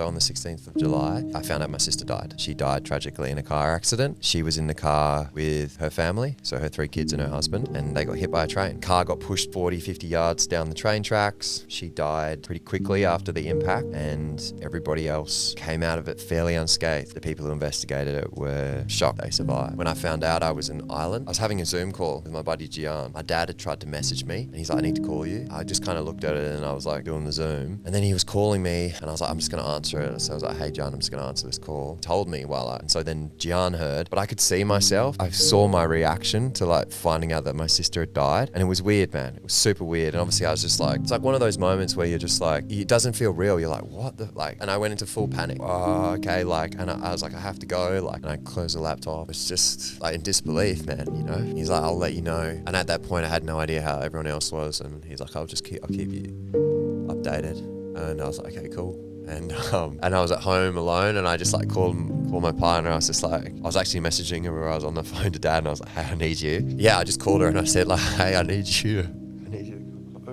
On the 16th of July, I found out my sister died. She died tragically in a car accident. She was in the car with her family, so her 3 kids and her husband, and they got hit by a train. Car got pushed 40, 50 yards down the train tracks. She died pretty quickly after the impact, and everybody else came out of it fairly unscathed. The people who investigated it were shocked they survived. When I found out I was in Ireland, I was having a Zoom call with my buddy Gian. My dad had tried to message me, and he's like, I need to call you. I just kind of looked at it, and I was like doing the Zoom, and then he was calling me, and I was like, I'm just going to answer it. So I was like, hey Gian, I'm just going to answer this call. He told me and so then Gian heard, but I could see myself. I saw my reaction to like finding out that my sister had died, and it was weird, man. It was super weird. And obviously I was just like, it's like one of those moments where you're just like, it doesn't feel real. You're like, what the, like, and I went into full panic. Oh, okay. Like, and I was like, I have to go. Like, and I closed the laptop. It's just like in disbelief, man, you know? He's like, I'll let you know. And at that point I had no idea how everyone else was. And he's like, I'll keep you updated. And I was like, okay, cool. And I was at home alone, and I just like called my partner. I was just like, I was actually messaging her where I was on the phone to Dad, and I was like, hey, I need you. Yeah, I just called her and I said like, hey, I need you to come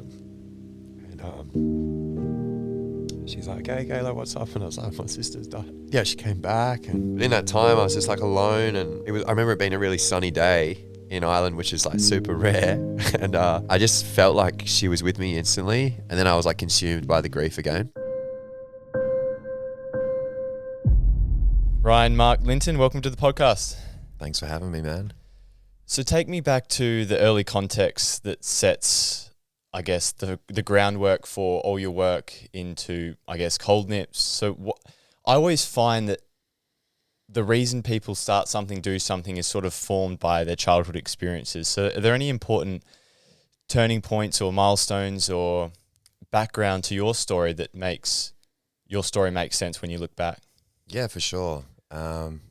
home. And she's like, okay, like what's up? And I was like, my sister's died. Yeah, she came back, and in that time I was just like alone, and I remember it being a really sunny day in Ireland, which is like super rare. And I just felt like she was with me instantly, and then I was like consumed by the grief again. Ryan Marc Linton, welcome to the podcast. Thanks for having me, man. So take me back to the early context that sets, I guess, the groundwork for all your work into, I guess, cold nips. So I always find that the reason people start something, do something is sort of formed by their childhood experiences. So are there any important turning points or milestones or background to your story that makes your story make sense when you look back? Yeah, for sure. I'm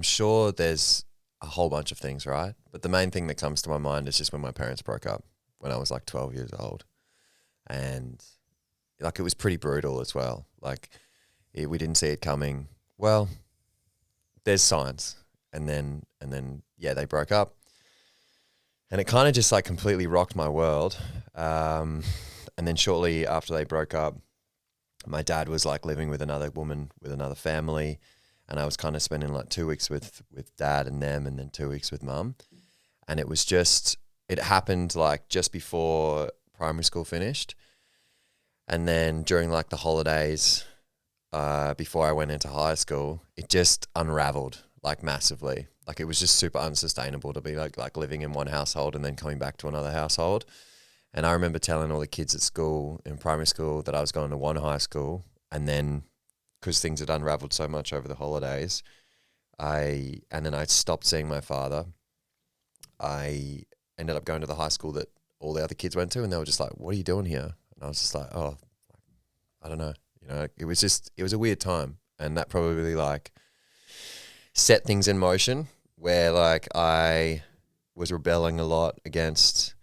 sure there's a whole bunch of things, right? But the main thing that comes to my mind is just when my parents broke up when I was like 12 years old. And like it was pretty brutal as well. Like we didn't see it coming. Well, there's signs. And then yeah, they broke up. And it kind of just like completely rocked my world. And then shortly after they broke up, my dad was like living with another woman, with another family. And I was kind of spending like 2 weeks with Dad and them, and then 2 weeks with Mum. And it happened like just before primary school finished. And then during like the holidays, before I went into high school, it just unraveled like massively. Like it was just super unsustainable to be like living in one household and then coming back to another household. And I remember telling all the kids at school, in primary school, that I was going to one high school, and then because things had unraveled so much over the holidays, I stopped seeing my father. I ended up going to the high school that all the other kids went to, and they were just like, what are you doing here? And I was just like, oh, I don't know. You know, it was a weird time, and that probably like set things in motion where like I was rebelling a lot against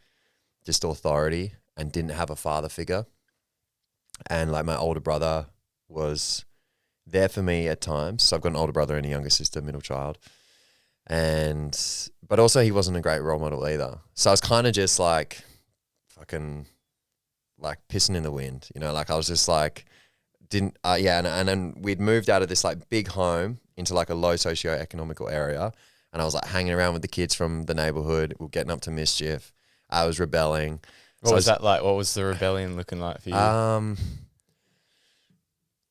just authority and didn't have a father figure. And like my older brother was there for me at times. So I've got an older brother and a younger sister, middle child. But also he wasn't a great role model either. So I was kind of just like fucking like pissing in the wind, you know, like I was just like, and then we'd moved out of this like big home into like a low socioeconomical area. And I was like hanging around with the kids from the neighborhood. We were getting up to mischief. I was rebelling. What was that like? What was the rebellion looking like for you?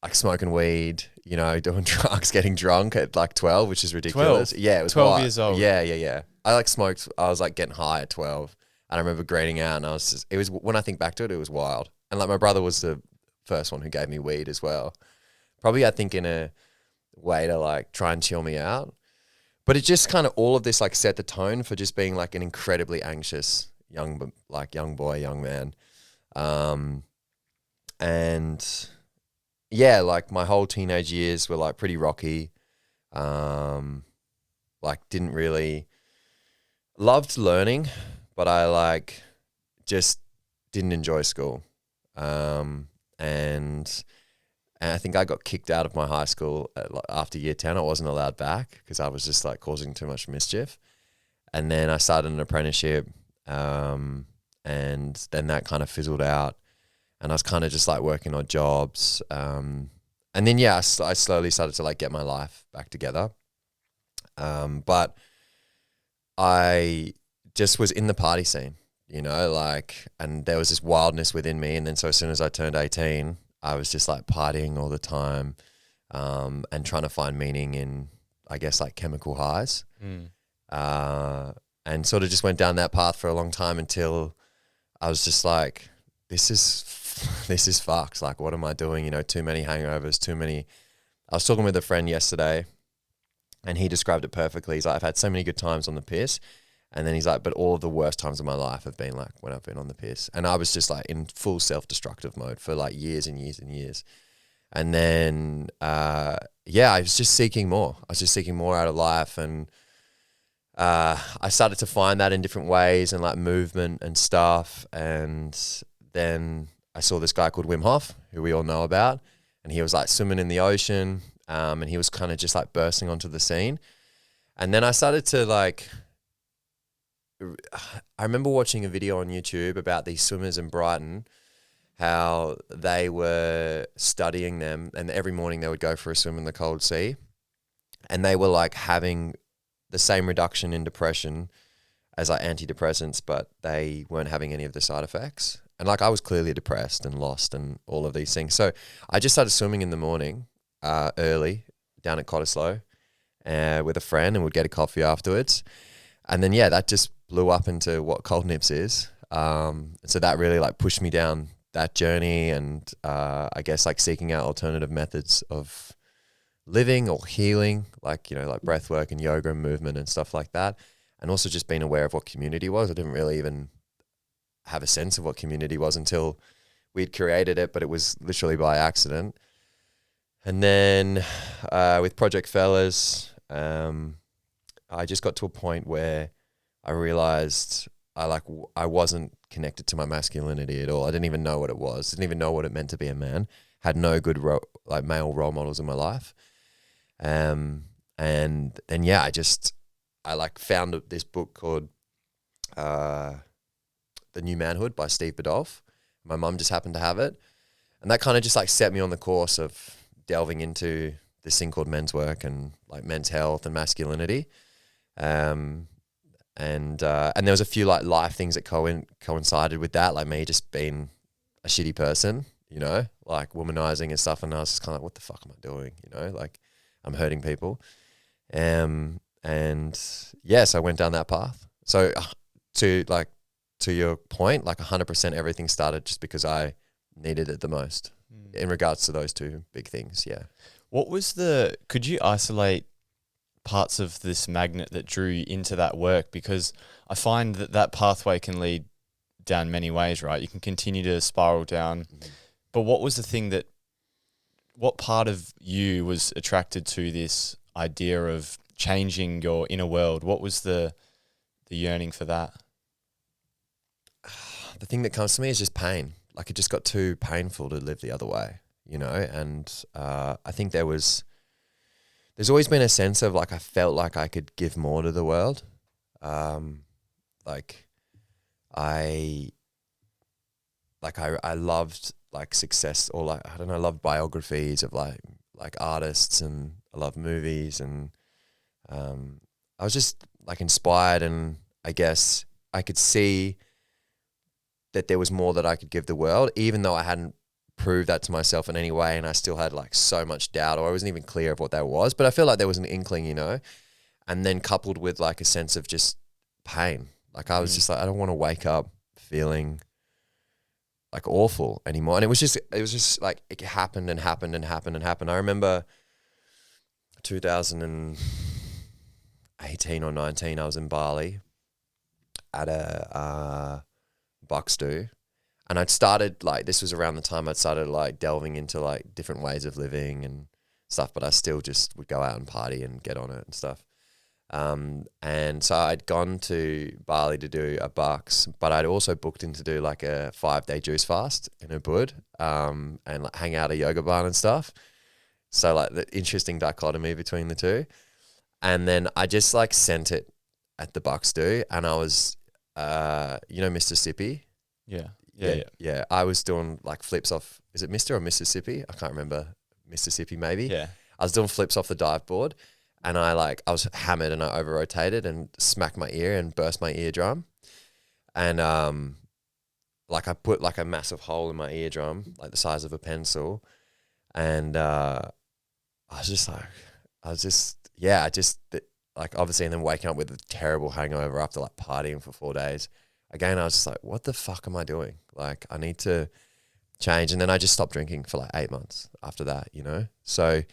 Like smoking weed, you know, doing drugs, getting drunk at like 12, which is ridiculous. 12? Yeah, it was 12 years old. Yeah. I like smoked. I was like getting high at 12, and I remember greening out, and it was when I think back to it, it was wild. And like my brother was the first one who gave me weed as well. Probably I think in a way to like try and chill me out. But it just kind of all of this like set the tone for just being like an incredibly anxious young boy, young man. And yeah, like my whole teenage years were like pretty rocky. Like didn't really loved learning, but I like just didn't enjoy school. And I think I got kicked out of my high school after year 10. I wasn't allowed back because I was just like causing too much mischief. And then I started an apprenticeship, and then that kind of fizzled out. And I was kind of just like working odd jobs. And And then, yeah, I slowly started to like get my life back together. But I just was in the party scene, you know, like, and there was this wildness within me. And then so as soon as I turned 18, I was just like partying all the time, and trying to find meaning in, I guess, like chemical highs. And sort of just went down that path for a long time until I was just like, this is fucked. Like, what am I doing? You know, too many hangovers, too many. I was talking with a friend yesterday and he described it perfectly. He's like, I've had so many good times on the piss. And then he's like, but all of the worst times of my life have been like when I've been on the piss. And I was just like in full self-destructive mode for like years and years and years. And then, yeah, I was just seeking more. I was just seeking more out of life. And I started to find that in different ways and like movement and stuff. And then I saw this guy called Wim Hof, who we all know about. And he was like swimming in the ocean. And he was kind of just like bursting onto the scene. And then I started to like, I remember watching a video on YouTube about these swimmers in Brighton, how they were studying them, and every morning they would go for a swim in the cold sea, and they were like having the same reduction in depression as like antidepressants, but they weren't having any of the side effects. And like I was clearly depressed and lost and all of these things. So I just started swimming in the morning, early down at Cottesloe, with a friend, and would get a coffee afterwards. And then, yeah, that just blew up into what Cold Nips is. So that really like pushed me down that journey, and I guess like seeking out alternative methods of living or healing, like, you know, like breath work and yoga and movement and stuff like that. And also just being aware of what community was. I didn't really even have a sense of what community was until we'd created it, but it was literally by accident. And then with Project Fellas, I just got to a point where I realized I wasn't connected to my masculinity at all. I didn't even know what it was. Didn't even know what it meant to be a man. Had no good male role models in my life. And then, yeah, I like found this book called The New Manhood by Steve Biddulph. My mum just happened to have it. And that kind of just like set me on the course of delving into this thing called men's work and like men's health and masculinity. And there was a few like life things that coincided with that, like me just being a shitty person, you know, like womanizing and stuff. And I was just kind of like, what the fuck am I doing? You know, like I'm hurting people. And yes, I went down that path. So to your point, like 100% everything started just because I needed it the most in regards to those two big things. Yeah. Could you isolate parts of this magnet that drew you into that work? Because I find that pathway can lead down many ways, right? You can continue to spiral down. But what part of you was attracted to this idea of changing your inner world? What was the yearning for that? The thing that comes to me is just pain. Like it just got too painful to live the other way, you know? And I think there's always been a sense of like I felt like I could give more to the world. Like I loved like success, or like, I don't know, I loved biographies of like artists, and I love movies, and I was just like inspired, and I guess I could see that there was more that I could give the world, even though I hadn't proved that to myself in any way, and I still had like so much doubt, or I wasn't even clear of what that was. But I feel like there was an inkling, you know, and then coupled with like a sense of just pain. Like I was just like, I don't want to wake up feeling like awful anymore. And it was just like it happened and happened and happened and happened. I remember 2018 or 19, I was in Bali at a bucks do. And I'd started like, this was around the time I'd started like delving into like different ways of living and stuff, but I still just would go out and party and get on it and stuff. And so I'd gone to Bali to do a bucks, but I'd also booked in to do like a 5-day juice fast in Ubud, and like hang out at a yoga barn and stuff. So like the interesting dichotomy between the two. And then I just like sent it at the bucks do, and I was, you know, Mississippi. Yeah. Yeah. I was doing like flips off. Is it Mr. or Mississippi? I can't remember. Mississippi maybe. Yeah. I was doing flips off the dive board, and I was hammered and I over rotated and smacked my ear and burst my eardrum, and like I put like a massive hole in my eardrum, like the size of a pencil, and I just like obviously, and then waking up with a terrible hangover after like partying for 4 days. Again, I was just like, what the fuck am I doing? Like, I need to change. And then I just stopped drinking for like 8 months after that, you know? So,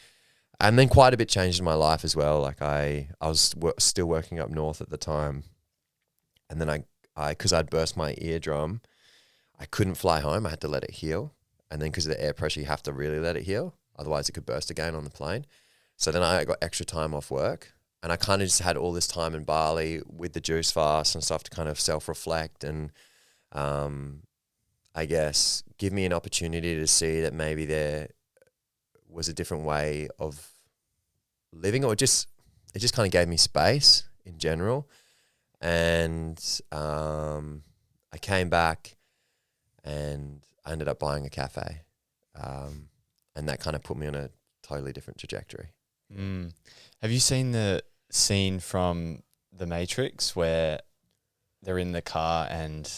and then quite a bit changed in my life as well. Like I was still working up north at the time. And then because I'd burst my eardrum, I couldn't fly home. I had to let it heal. And then because of the air pressure, you have to really let it heal. Otherwise it could burst again on the plane. So then I got extra time off work. And I kind of just had all this time in Bali with the juice fast and stuff to kind of self-reflect and I guess give me an opportunity to see that maybe there was a different way of living, or it just kind of gave me space in general. And I came back and I ended up buying a cafe. And that kind of put me on a totally different trajectory. Have you seen the scene from The Matrix where they're in the car and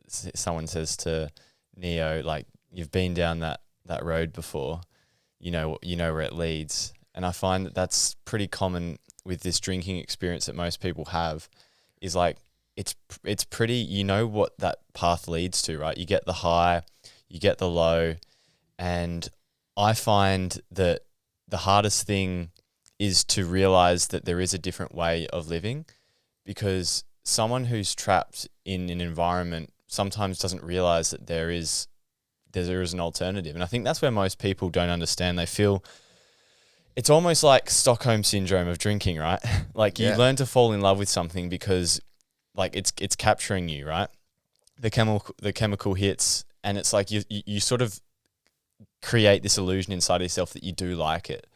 someone says to Neo, like, you've been down that road before, you know where it leads? And I find that that's pretty common with this drinking experience that most people have, is like it's pretty, you know what that path leads to, right? You get the high, you get the low, and I find that the hardest thing is to realize that there is a different way of living, because someone who's trapped in an environment sometimes doesn't realize that there is an alternative. And I think that's where most people don't understand. They feel it's almost like Stockholm syndrome of drinking, right? Like you learn to fall in love with something because like it's capturing you, right? The chemical hits, and it's like you sort of create this illusion inside yourself that you do like it.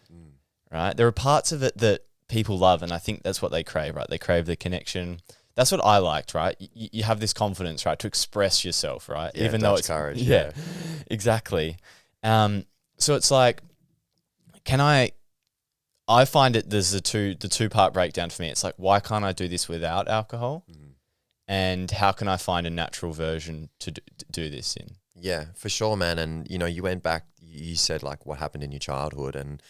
Right? There are parts of it that people love, and I think that's what they crave, right? They crave the connection. That's what I liked, right? You have this confidence, right, to express yourself, right? Yeah, even though it's courage. Yeah, exactly. So it's like, I find it, there's the two-part breakdown for me. It's like, why can't I do this without alcohol? And how can I find a natural version to do this in? Yeah, for sure, man. And, you went back, you said like what happened in your childhood, and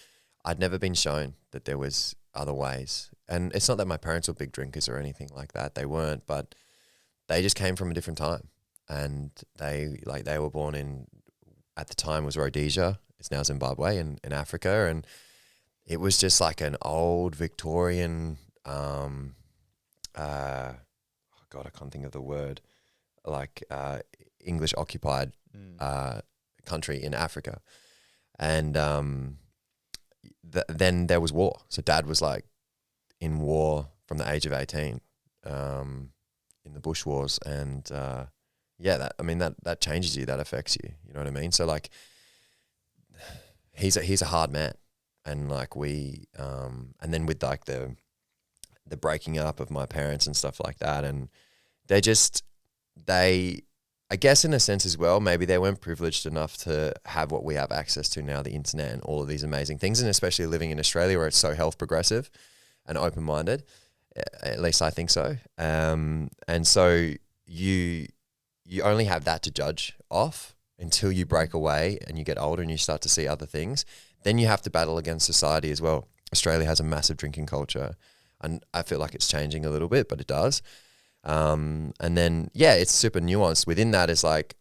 I'd never been shown that there was other ways. And it's not that my parents were big drinkers or anything like that. They weren't, but they just came from a different time. And they were born in, at the time was Rhodesia. It's now Zimbabwe in Africa. And it was just like an old Victorian, God, I can't think of the word, like English occupied country in Africa. And then there was war. So dad was like in war from the age of 18 in the bush wars. And that changes you, that affects you. You know what I mean? So like he's a hard man. And like and then with like the breaking up of my parents and stuff like that. And I guess in a sense as well, maybe they weren't privileged enough to have what we have access to now, the internet and all of these amazing things, and especially living in Australia where it's so health progressive and open-minded. At least I think so. And so you only have that to judge off until you break away and you get older and you start to see other things. Then you have to battle against society as well. Australia has a massive drinking culture, and I feel like it's changing a little bit, but it does. And then, it's super nuanced. Within that is like,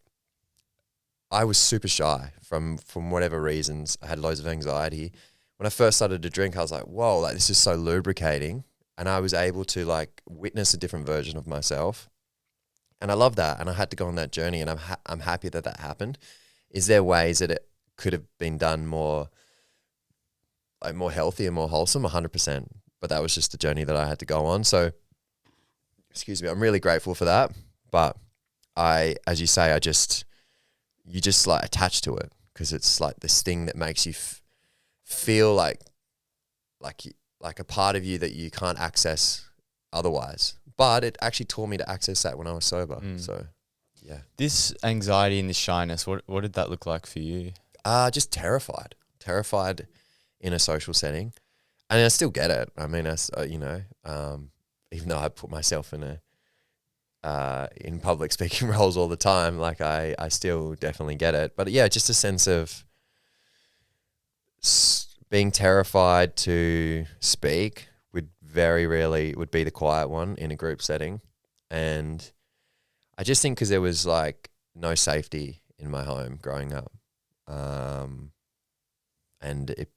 I was super shy from whatever reasons. I had loads of anxiety. When I first started to drink, I was like, whoa, like this is so lubricating. And I was able to like witness a different version of myself. And I love that. And I had to go on that journey, and I'm happy that happened. Is there ways that it could have been done more healthy and more wholesome? 100%. But that was just the journey that I had to go on. So, excuse me, I'm really grateful for that. But as you say, you just like attach to it, because it's like this thing that makes you feel like a part of you that you can't access otherwise. But it actually taught me to access that when I was sober. So, yeah. This anxiety and this shyness, what did that look like for you? Just terrified terrified in a social setting. And I still get it. I mean, even though I put myself in public speaking roles all the time, like I still definitely get it. But yeah, just a sense of being terrified to speak would very rarely would be the quiet one in a group setting. And I just think because there was like no safety in my home growing up. And it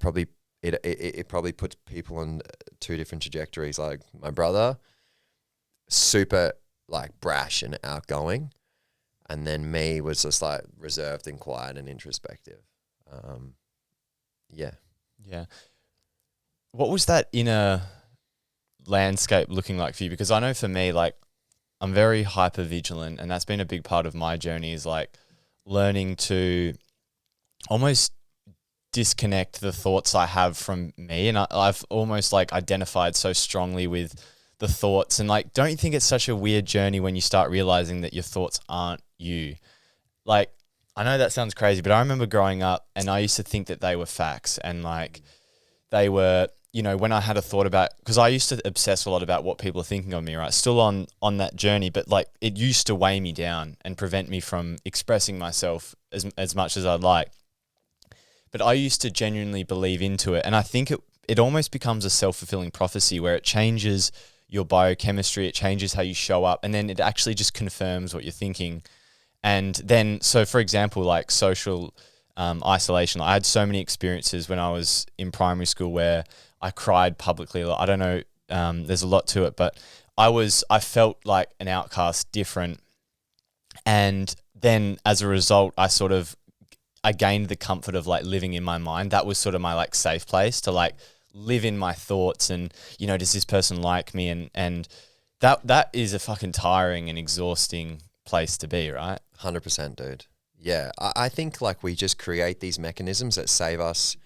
probably puts people on two different trajectories. Like my brother, super like brash and outgoing, and then me was just like reserved and quiet and introspective. Yeah. What was that inner landscape looking like for you? Because I know for me, like, I'm very hyper vigilant, and that's been a big part of my journey, is like learning to almost disconnect the thoughts I have from me. And I've almost like identified so strongly with the thoughts. And like, don't you think it's such a weird journey when you start realizing that your thoughts aren't you? Like, I know that sounds crazy, but I remember growing up and I used to think that they were facts, and like they were, you know, when I had a thought about, because I used to obsess a lot about what people are thinking of me, right? Still on that journey, but like it used to weigh me down and prevent me from expressing myself as much as I'd like. But I used to genuinely believe into it. And I think it almost becomes a self-fulfilling prophecy where it changes your biochemistry, it changes how you show up, and then it actually just confirms what you're thinking. And then, so for example, like social isolation, I had so many experiences when I was in primary school where I cried publicly. I don't know, there's a lot to it, but I felt like an outcast, different. And then as a result, I gained the comfort of like living in my mind. That was sort of my like safe place to like live in my thoughts and, you know, does this person like me? And that is a fucking tiring and exhausting place to be, right? 100%, dude. Yeah. I think like we just create these mechanisms that save us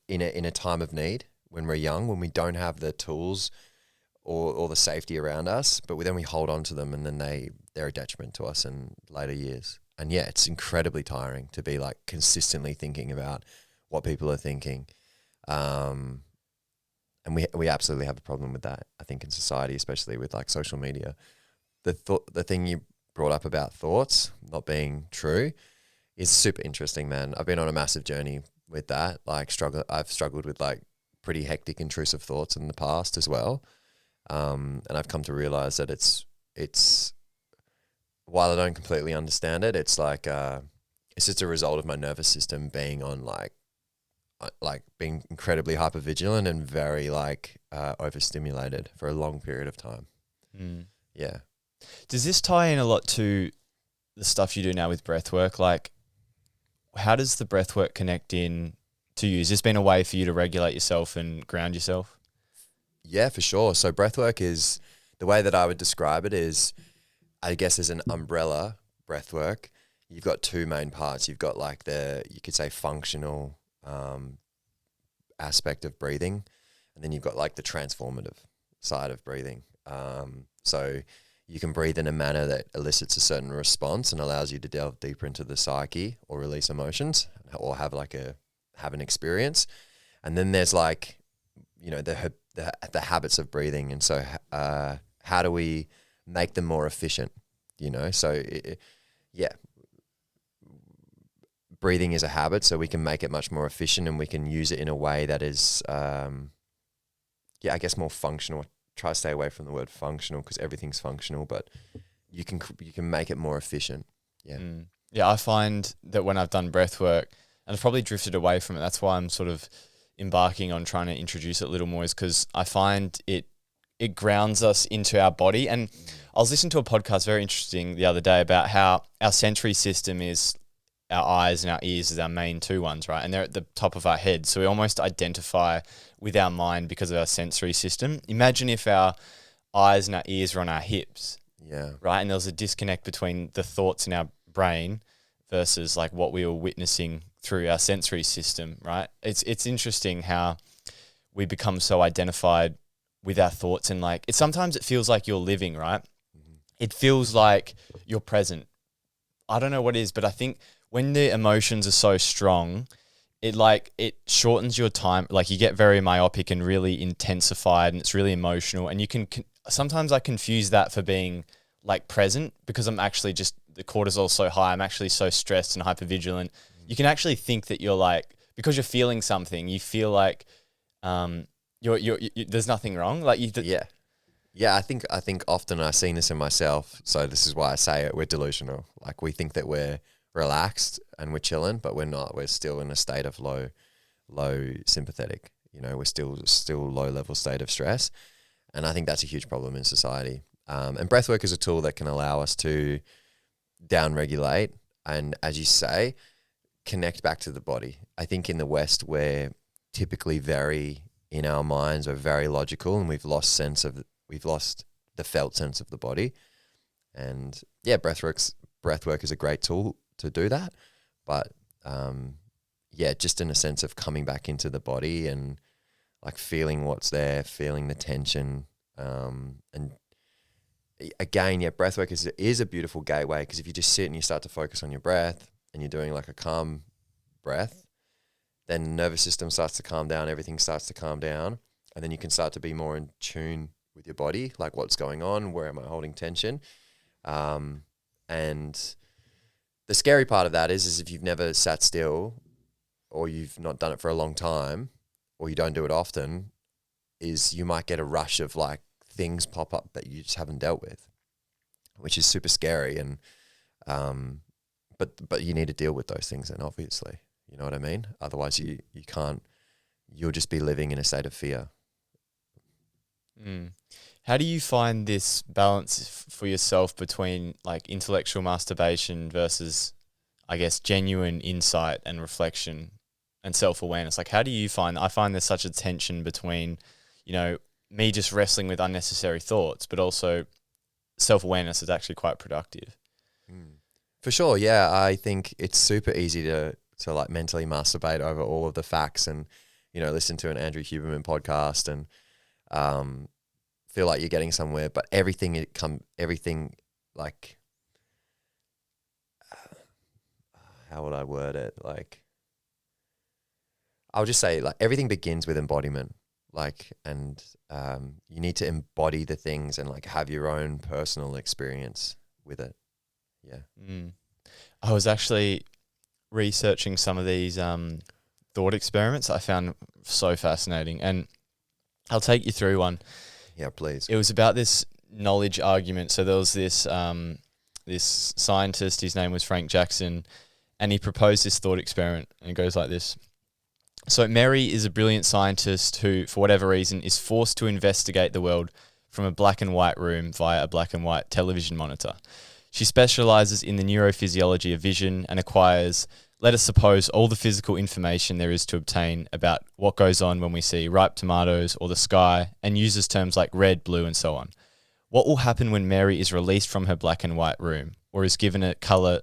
in a time of need when we're young, when we don't have the tools or the safety around us, but then we hold on to them, and then they're a detriment to us in later years. And yeah, it's incredibly tiring to be like consistently thinking about what people are thinking. And we absolutely have a problem with that, I think, in society, especially with like social media. The thing you brought up about thoughts not being true is super interesting, man. I've been on a massive journey with that. Like I've struggled with like pretty hectic, intrusive thoughts in the past as well. And I've come to realize that it's while I don't completely understand it, it's like it's just a result of my nervous system being on like being incredibly hypervigilant and very like overstimulated for a long period of time. Yeah. Does this tie in a lot to the stuff you do now with breathwork? Like, how does the breathwork connect in to you? Has this been a way for you to regulate yourself and ground yourself? Yeah, for sure. So breathwork is, the way that I would describe it is, I guess, as an umbrella breathwork, you've got two main parts. You've got like you could say functional aspect of breathing, and then you've got like the transformative side of breathing. So you can breathe in a manner that elicits a certain response and allows you to delve deeper into the psyche or release emotions or have an experience. And then there's like, you know, the habits of breathing. And so how do we make them more efficient, you know? So breathing is a habit, so we can make it much more efficient, and we can use it in a way that is, I guess more functional. Try to stay away from the word functional because everything's functional, but you can make it more efficient. Yeah. Yeah, I find that when I've done breath work, and I've probably drifted away from it, that's why I'm sort of embarking on trying to introduce it a little more, is because I find it grounds us into our body. And I was listening to a podcast very interesting the other day about how our sensory system is our eyes and our ears as our main two ones, right? And they're at the top of our head. So we almost identify with our mind because of our sensory system. Imagine if our eyes and our ears were on our hips. Yeah. Right. And there was a disconnect between the thoughts in our brain versus like what we were witnessing through our sensory system, right? It's interesting how we become so identified with our thoughts, and like sometimes it feels like you're living, right? Mm-hmm. It feels like you're present. I don't know what it is, but I think when the emotions are so strong, it shortens your time. Like you get very myopic and really intensified, and it's really emotional. And you can sometimes I confuse that for being like present, because I'm actually just, the cortisol's so high. I'm actually so stressed and hypervigilant. You can actually think that you're like, because you're feeling something, you feel like you're there's nothing wrong. Like Yeah, I think often I've seen this in myself. So this is why I say it. We're delusional. Like we think that we're relaxed and we're chilling, but we're not. We're still in a state of low sympathetic. We're still low level state of stress, and I think that's a huge problem in society. And breathwork is a tool that can allow us to down regulate and, as you say, connect back to the body. I think in the West we're typically very in our minds. We're very logical, and we've lost the felt sense of the body. And yeah, breathwork is a great tool to do that. But just in a sense of coming back into the body and like feeling what's there, feeling the tension. And again, breathwork is a beautiful gateway, because if you just sit and you start to focus on your breath and you're doing like a calm breath, then the nervous system starts to calm down, everything starts to calm down, and then you can start to be more in tune with your body, like what's going on, where am I holding tension? And the scary part of that is if you've never sat still, or you've not done it for a long time, or you don't do it often, is you might get a rush of like things pop up that you just haven't dealt with, which is super scary. And but you need to deal with those things, and obviously, you know what I mean? Otherwise you can't, you'll just be living in a state of fear. How do you find this balance for yourself between like intellectual masturbation versus, I guess, genuine insight and reflection and self-awareness? Like, how do you find, I find there's such a tension between, me just wrestling with unnecessary thoughts, but also self-awareness is actually quite productive. For sure. Yeah. I think it's super easy to like mentally masturbate over all of the facts and, listen to an Andrew Huberman podcast and, feel like you're getting somewhere, but everything like, how would I word it? Like, I'll just say like everything begins with embodiment, like, and you need to embody the things and like have your own personal experience with it. Yeah. I was actually researching some of these thought experiments I found so fascinating, and I'll take you through one. Yeah, please. It was about this knowledge argument. So there was this this scientist, his name was Frank Jackson, and he proposed this thought experiment, and it goes like this. So Mary is a brilliant scientist who, for whatever reason, is forced to investigate the world from a black and white room via a black and white television monitor. She specializes in the neurophysiology of vision and acquires, let us suppose, all the physical information there is to obtain about what goes on when we see ripe tomatoes or the sky, and uses terms like red, blue, and so on. What will happen when Mary is released from her black and white room or is given a colored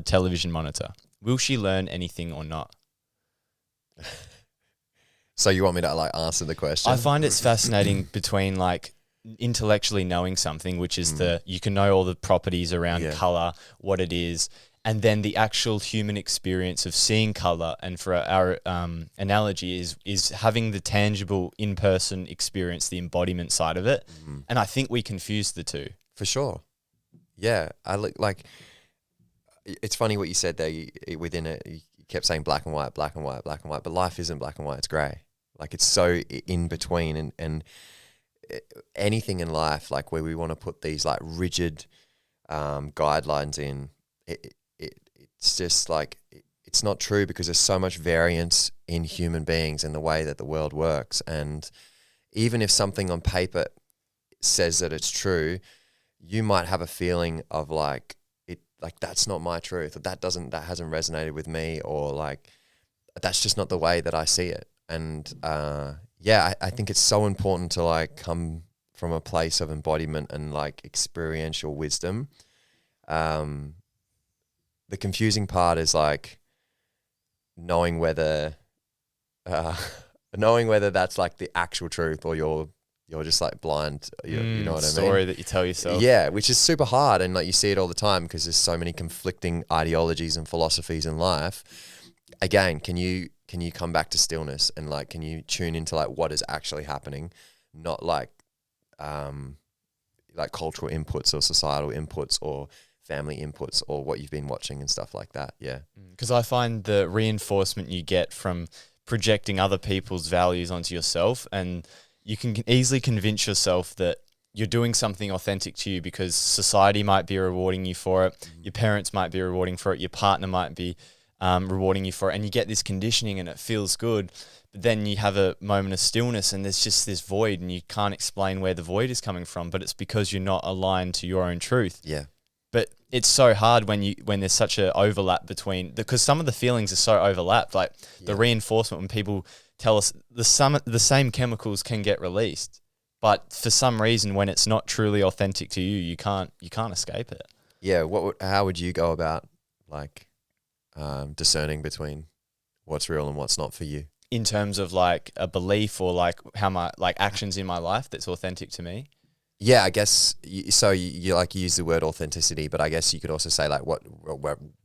television monitor? Will she learn anything or not? So you want me to like answer the question? I find it's fascinating between like intellectually knowing something, which is you can know all the properties around color, what it is, and then the actual human experience of seeing color. And for our analogy is having the tangible in-person experience, the embodiment side of it. And I think we confuse the two. For sure. Yeah. I like, it's funny what you said there. Within it, you kept saying black and white, black and white, black and white, but life isn't black and white, it's gray. Like it's so in between, and anything in life, like where we want to put these like rigid guidelines in, it's just like, it's not true, because there's so much variance in human beings and the way that the world works. And even if something on paper says that it's true, you might have a feeling of like, that's not my truth, or that hasn't resonated with me, or like, that's just not the way that I see it. And I think it's so important to like come from a place of embodiment and like experiential wisdom. The confusing part is like knowing whether that's like the actual truth, or you're you're just like blind. You know what I mean? Story that you tell yourself. Yeah, which is super hard, and like you see it all the time because there's so many conflicting ideologies and philosophies in life. Again, can you come back to stillness and like can you tune into like what is actually happening, not like cultural inputs or societal inputs or family inputs or what you've been watching and stuff like that. Yeah, because I find the reinforcement you get from projecting other people's values onto yourself, and you can easily convince yourself that you're doing something authentic to you because society might be rewarding you for it, your parents might be rewarding for it, your partner might be rewarding you for it, and you get this conditioning and it feels good. But then you have a moment of stillness and there's just this void and you can't explain where the void is coming from, but it's because you're not aligned to your own truth. Yeah. But it's so hard when there's such an overlap between, because some of the feelings are so overlapped, like the reinforcement when people tell us the same chemicals can get released, but for some reason when it's not truly authentic to you, you can't escape it. Yeah. How would you go about like discerning between what's real and what's not for you? In terms of like a belief or like how my like actions in my life that's authentic to me. Yeah, I guess. So you like use the word authenticity, but I guess you could also say like what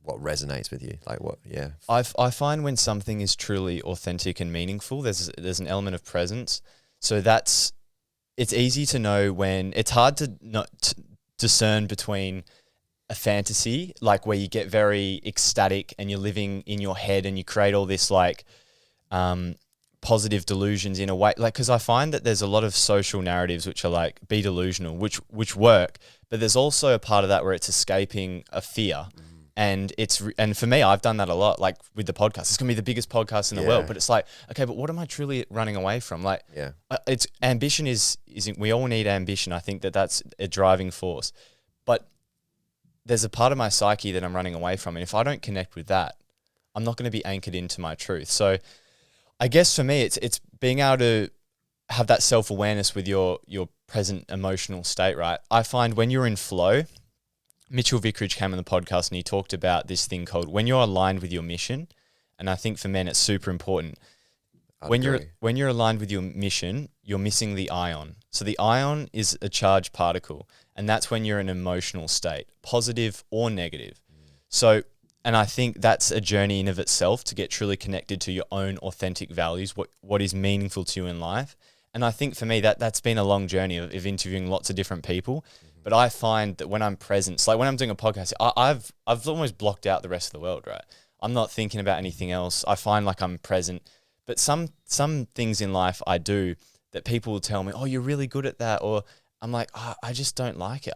resonates with you, like what. Yeah, I find when something is truly authentic and meaningful, there's an element of presence. So it's easy to know when it's hard to not discern between a fantasy, like where you get very ecstatic and you're living in your head and you create all this like positive delusions in a way, like, because I find that there's a lot of social narratives which are like be delusional, which work, but there's also a part of that where it's escaping a fear. And for me, I've done that a lot, like with the podcast. It's gonna be the biggest podcast in the world, but it's like, okay, but what am I truly running away from? Like, it's ambition isn't. We all need ambition. I think that's a driving force, but there's a part of my psyche that I'm running away from, and if I don't connect with that, I'm not going to be anchored into my truth. So, I guess for me, it's being able to have that self-awareness with your present emotional state, right? I find when you're in flow, Mitchell Vickridge came on the podcast and he talked about this thing called when you're aligned with your mission, and I think for men it's super important. When you're aligned with your mission, you're missing the ion. So the ion is a charged particle, and that's when you're in an emotional state, positive or negative. So, and I think that's a journey in of itself to get truly connected to your own authentic values, what is meaningful to you in life. And I think for me that's been a long journey of interviewing lots of different people. But I find that when I'm present, so like when I'm doing a podcast, I've almost blocked out the rest of the world, right? I'm not thinking about anything else. I find like I'm present. But some things in life I do that people will tell me, oh, you're really good at that. Or I'm like, I just don't like it.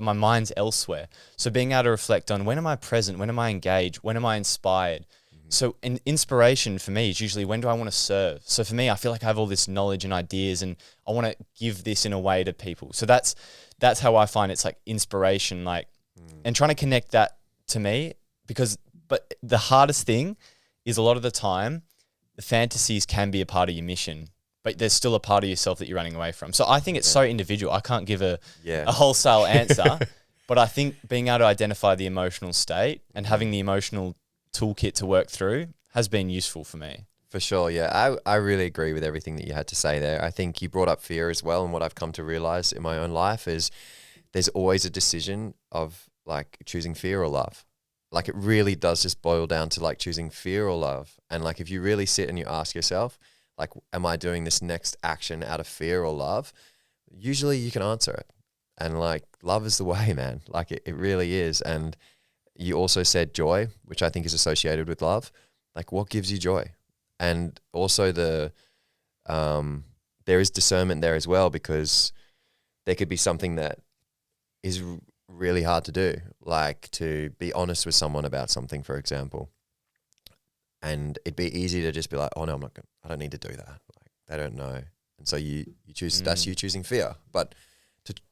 My mind's elsewhere. So being able to reflect on when am I present? When am I engaged? When am I inspired? So inspiration for me is usually when do I want to serve? So for me, I feel like I have all this knowledge and ideas and I want to give this in a way to people. So that's how I find it's like inspiration, like, and trying to connect that to me but the hardest thing is a lot of the time, the fantasies can be a part of your mission, but there's still a part of yourself that you're running away from. So I think it's so individual. I can't give a wholesale answer, but I think being able to identify the emotional state and having the emotional toolkit to work through has been useful for me. For sure, yeah. I really agree with everything that you had to say there. I think you brought up fear as well, and what I've come to realize in my own life is there's always a decision of like choosing fear or love. Like it really does just boil down to like choosing fear or love. And like if you really sit and you ask yourself, like, am I doing this next action out of fear or love? Usually you can answer it. And like love is the way, man. Like it really is. And you also said joy, which I think is associated with love. Like what gives you joy? And also there is discernment there as well, because there could be something that is really hard to do, like to be honest with someone about something, for example. And it'd be easy to just be like, oh no, I don't need to do that. Like they don't know. And so you choose, that's you choosing fear. But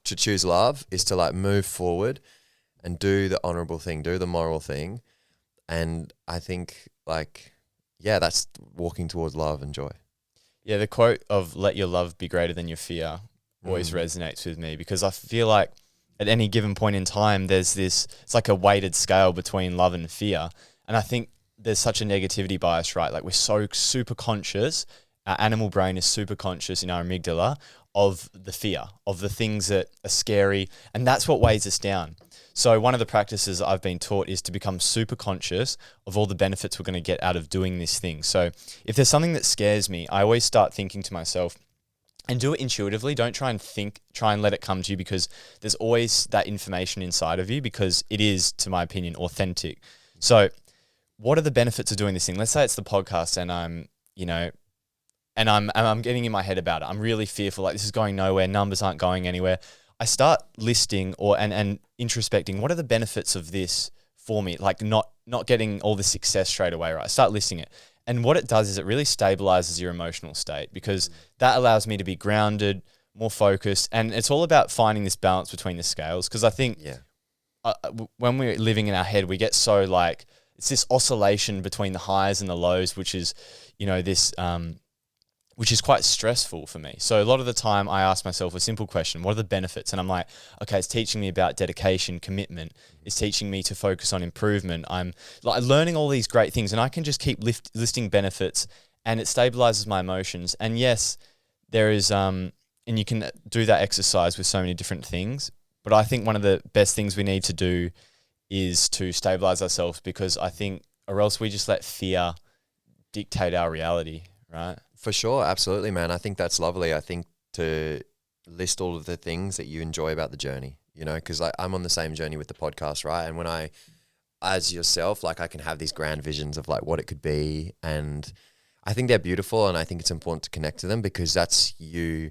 to choose love is to like move forward and do the honorable thing, do the moral thing. And I think like, yeah, that's walking towards love and joy. Yeah, the quote of let your love be greater than your fear always resonates with me, because I feel like at any given point in time, it's like a weighted scale between love and fear. And I think there's such a negativity bias, right? Like we're so super conscious. Our animal brain is super conscious in our amygdala of the fear, of the things that are scary, and that's what weighs us down. So one of the practices I've been taught is to become super conscious of all the benefits we're going to get out of doing this thing. So if there's something that scares me, I always start thinking to myself, and do it intuitively. Don't try and let it come to you, because there's always that information inside of you, because it is, to my opinion, authentic. So what are the benefits of doing this thing? Let's say it's the podcast and I'm getting in my head about it. I'm really fearful, like this is going nowhere, numbers aren't going anywhere. I start listing and introspecting, what are the benefits of this for me? Like not getting all the success straight away, right? I start listing it. And what it does is it really stabilizes your emotional state, because that allows me to be grounded, more focused. And it's all about finding this balance between the scales. Because I think when we're living in our head, we get so like, it's this oscillation between the highs and the lows, which is, which is quite stressful for me. So a lot of the time I ask myself a simple question: what are the benefits? And I'm like, okay, it's teaching me about dedication, commitment. It's teaching me to focus on improvement. I'm like learning all these great things, and I can just keep listing benefits, and it stabilizes my emotions. And yes, there is, and you can do that exercise with so many different things. But I think one of the best things we need to do is to stabilize ourselves, because I think, or else we just let fear dictate our reality, right? For sure, absolutely, man. I think that's lovely. I think to list all of the things that you enjoy about the journey, because I'm on the same journey with the podcast, right? And when I, as yourself, like I can have these grand visions of like what it could be, and I think they're beautiful, and I think it's important to connect to them, because that's you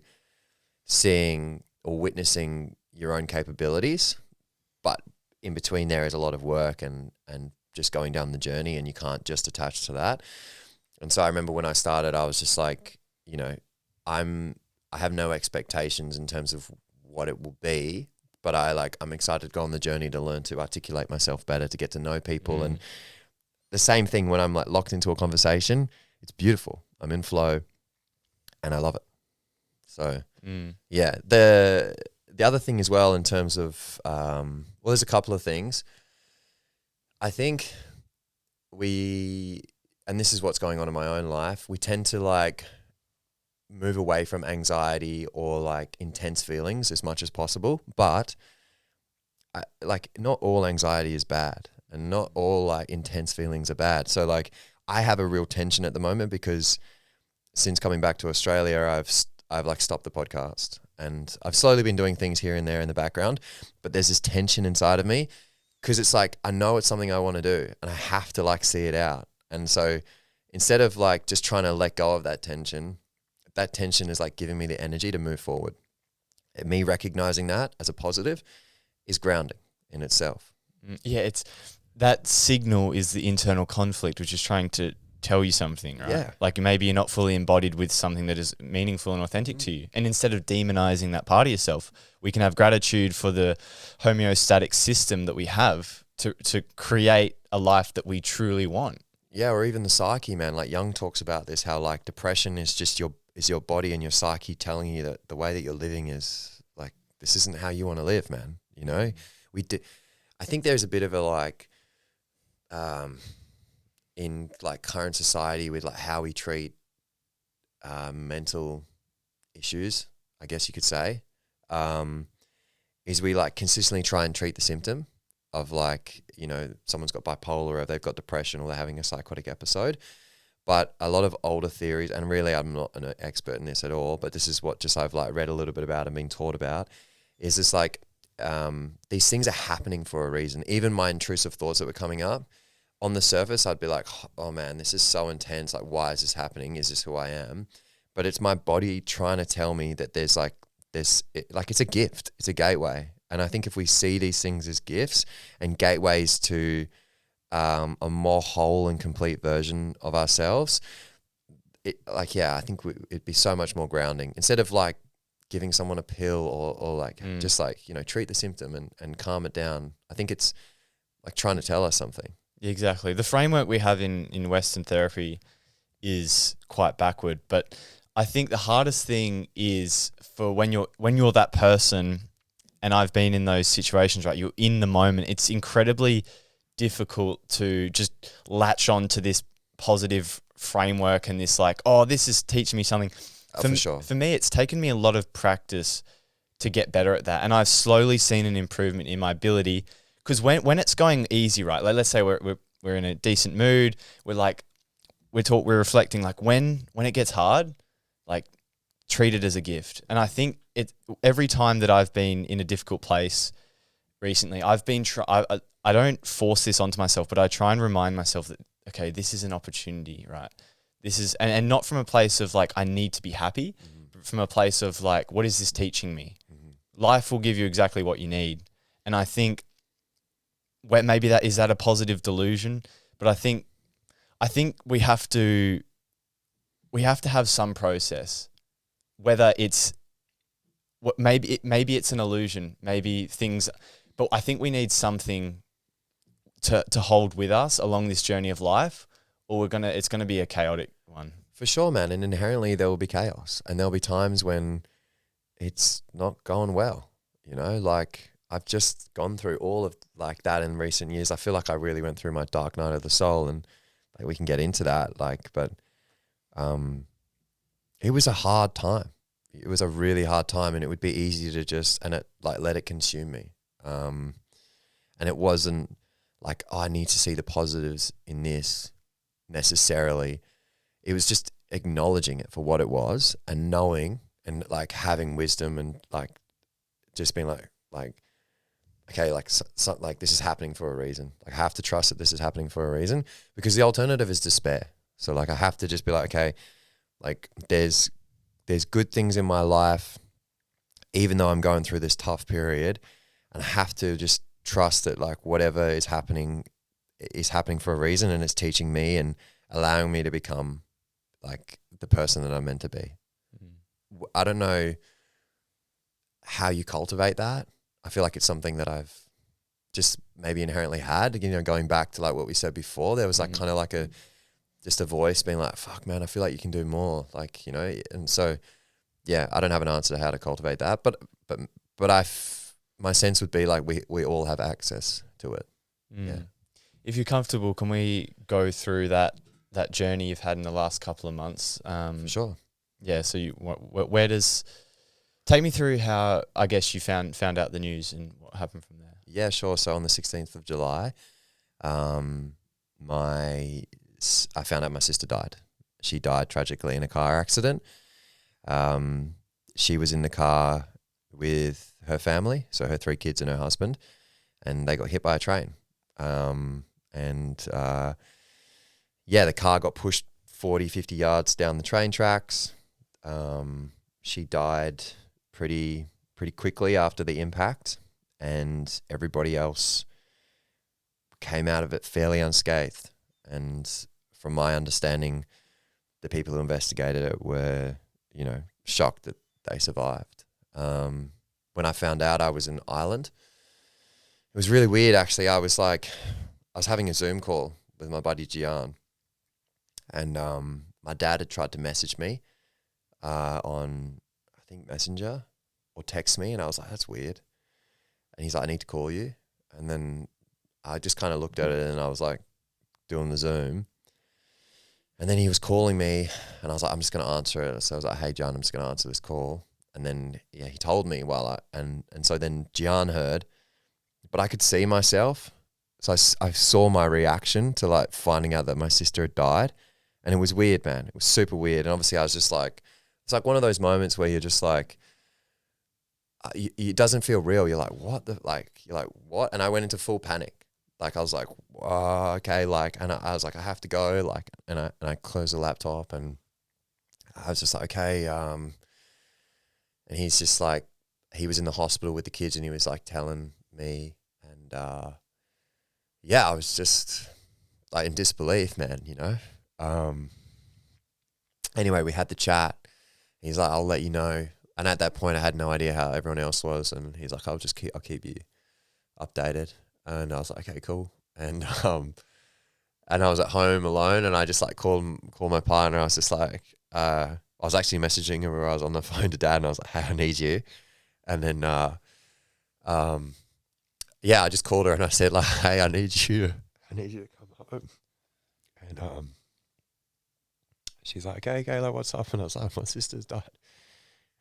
seeing or witnessing your own capabilities. But in between there is a lot of work and just going down the journey, and you can't just attach to that. And so I remember when I started, I was just like, I have no expectations in terms of what it will be, but I'm excited to go on the journey to learn to articulate myself better, to get to know people. And the same thing when I'm like locked into a conversation, it's beautiful. I'm in flow and I love it. So yeah, the other thing as well in terms of, there's a couple of things. I think and this is what's going on in my own life, we tend to like move away from anxiety or like intense feelings as much as possible. But not all anxiety is bad, and not all like intense feelings are bad. So like I have a real tension at the moment, because since coming back to Australia, I've like stopped the podcast, and I've slowly been doing things here and there in the background, but there's this tension inside of me, because it's like, I know it's something I want to do and I have to like see it out. And so instead of like just trying to let go of that tension is like giving me the energy to move forward. And me recognizing that as a positive is grounding in itself. Yeah, it's that signal is the internal conflict, which is trying to tell you something, right? Yeah. Like maybe you're not fully embodied with something that is meaningful and authentic to you. And instead of demonizing that part of yourself, we can have gratitude for the homeostatic system that we have to create a life that we truly want. Yeah, or even the psyche, man. Like Jung talks about this, how like depression is just your body and your psyche telling you that the way that you're living is like, this isn't how you want to live, man. I think there's a bit of a like, in like current society with like how we treat mental issues, I guess you could say, is we like consistently try and treat the symptom of like, someone's got bipolar or they've got depression or they're having a psychotic episode. But a lot of older theories, and really I'm not an expert in this at all, but this is what just I've like read a little bit about and been taught about, is this like these things are happening for a reason. Even my intrusive thoughts that were coming up, on the surface I'd be like, oh man, this is so intense. Like, why is this happening? Is this who I am? But it's my body trying to tell me that there's like this, it's a gift. It's a gateway. And I think if we see these things as gifts and gateways to a more whole and complete version of ourselves, I think it'd be so much more grounding. Instead of like giving someone a pill or like just like, treat the symptom and calm it down. I think it's like trying to tell us something. Exactly. The framework we have in Western therapy is quite backward, but I think the hardest thing is for when you're that person. And I've been in those situations, right? You're in the moment. It's incredibly difficult to just latch on to this positive framework and this like, oh, this is teaching me something. For sure. For me, it's taken me a lot of practice to get better at that. And I've slowly seen an improvement in my ability, because when it's going easy, right? Like, let's say we're in a decent mood. We're reflecting, like, when it gets hard, like, treat it as a gift. And I think every time that I've been in a difficult place recently, I don't force this onto myself, but I try and remind myself that, okay, this is an opportunity, right? This is, and not from a place of like, I need to be happy, but from a place of like, what is this teaching me? Life will give you exactly what you need. And I think maybe that is a positive delusion, but I think we have to have some process, whether it's maybe it's an illusion, maybe things, but I think we need something to hold with us along this journey of life, or it's gonna be a chaotic one. For sure, man. And inherently there will be chaos, and there'll be times when it's not going well. You know, like, I've just gone through all of like that in recent years. I feel like I really went through my dark night of the soul, and like, we can get into that. Like, but it was a hard time. It was a really hard time, and it would be easy to just let it consume me. And it wasn't like, oh, I need to see the positives in this necessarily. It was just acknowledging it for what it was, and knowing, and like having wisdom, and like just being like okay, like, so, like, this is happening for a reason. Like, I have to trust that this is happening for a reason, because the alternative is despair. So like, I have to just be like, okay, like, there's good things in my life, even though I'm going through this tough period, and I have to just trust that like whatever is happening for a reason, and it's teaching me and allowing me to become like the person that I'm meant to be. I don't know how you cultivate that. I feel like it's something that I've just maybe inherently had, you know, going back to like what we said before, there was like kind of like just a voice being like, fuck man, I feel like you can do more, like, you know. And so, yeah, I don't have an answer to how to cultivate that, but my sense would be like, we all have access to it. Yeah. If you're comfortable, can we go through that journey you've had in the last couple of months? For sure. Yeah. So where does, take me through how, I guess, you found out the news and what happened from there. Yeah, sure. So on the 16th of July, I found out my sister died. She died tragically in a car accident. She was in the car with her family, so her 3 kids and her husband, and they got hit by a train. The car got pushed 40, 50 yards down the train tracks. She died pretty quickly after the impact, and everybody else came out of it fairly unscathed. And from my understanding, the people who investigated it were, you know, shocked that they survived. When I found out, I was in Ireland. It was really weird, actually. I was having a Zoom call with my buddy Gian, and my dad had tried to message me on, I think, Messenger or text me, and I was like, that's weird. And he's like, I need to call you. And then I just kind of looked at it, and I was like doing the Zoom. And then he was calling me, and I was like, I'm just going to answer it. So I was like, hey, Gian, I'm just going to answer this call. And then, yeah, he told me and so then Gian heard, but I could see myself. So I saw my reaction to like finding out that my sister had died, and it was weird, man. It was super weird. And obviously I was just like, it's like one of those moments where you're just like, it doesn't feel real. You're like, what the, like, you're like, what? And I went into full panic. Like, I was like, oh, okay. Like, and I was like, I have to go. Like, and I closed the laptop, and I was just like, okay. And he's just like, he was in the hospital with the kids, and he was like telling me, and yeah, I was just like in disbelief, man, you know. Anyway, we had the chat. He's like, I'll let you know. And at that point, I had no idea how everyone else was. And he's like, I'll keep you updated. And I was like, okay, cool. And I was at home alone, and I just like called my partner. I was just like, I was actually messaging him, or I was on the phone to Dad, and I was like, hey, I need you. And then, yeah, I just called her, and I said like, hey, I need you to come home. And she's like, okay, like, what's up? And I was like, my sister's died.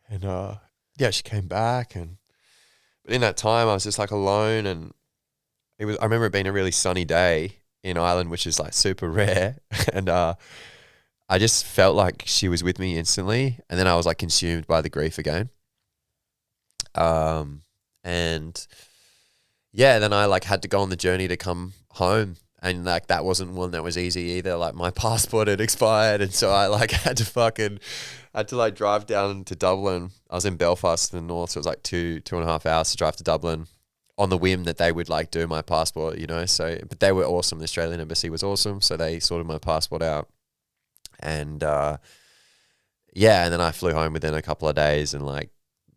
And yeah, she came back, but in that time I was just like alone, and I remember it being a really sunny day in Ireland, which is like super rare. And I just felt like she was with me instantly, and then I was like consumed by the grief again. And yeah, then I like had to go on the journey to come home, and like that wasn't one that was easy either. Like my passport had expired, and so I like had to like drive down to Dublin. I was in Belfast in the north, so it was like 2.5 hours to drive to Dublin on the whim that they would like do my passport, you know. So, but they were awesome. The Australian embassy was awesome, so they sorted my passport out, and yeah, and then I flew home within a couple of days and like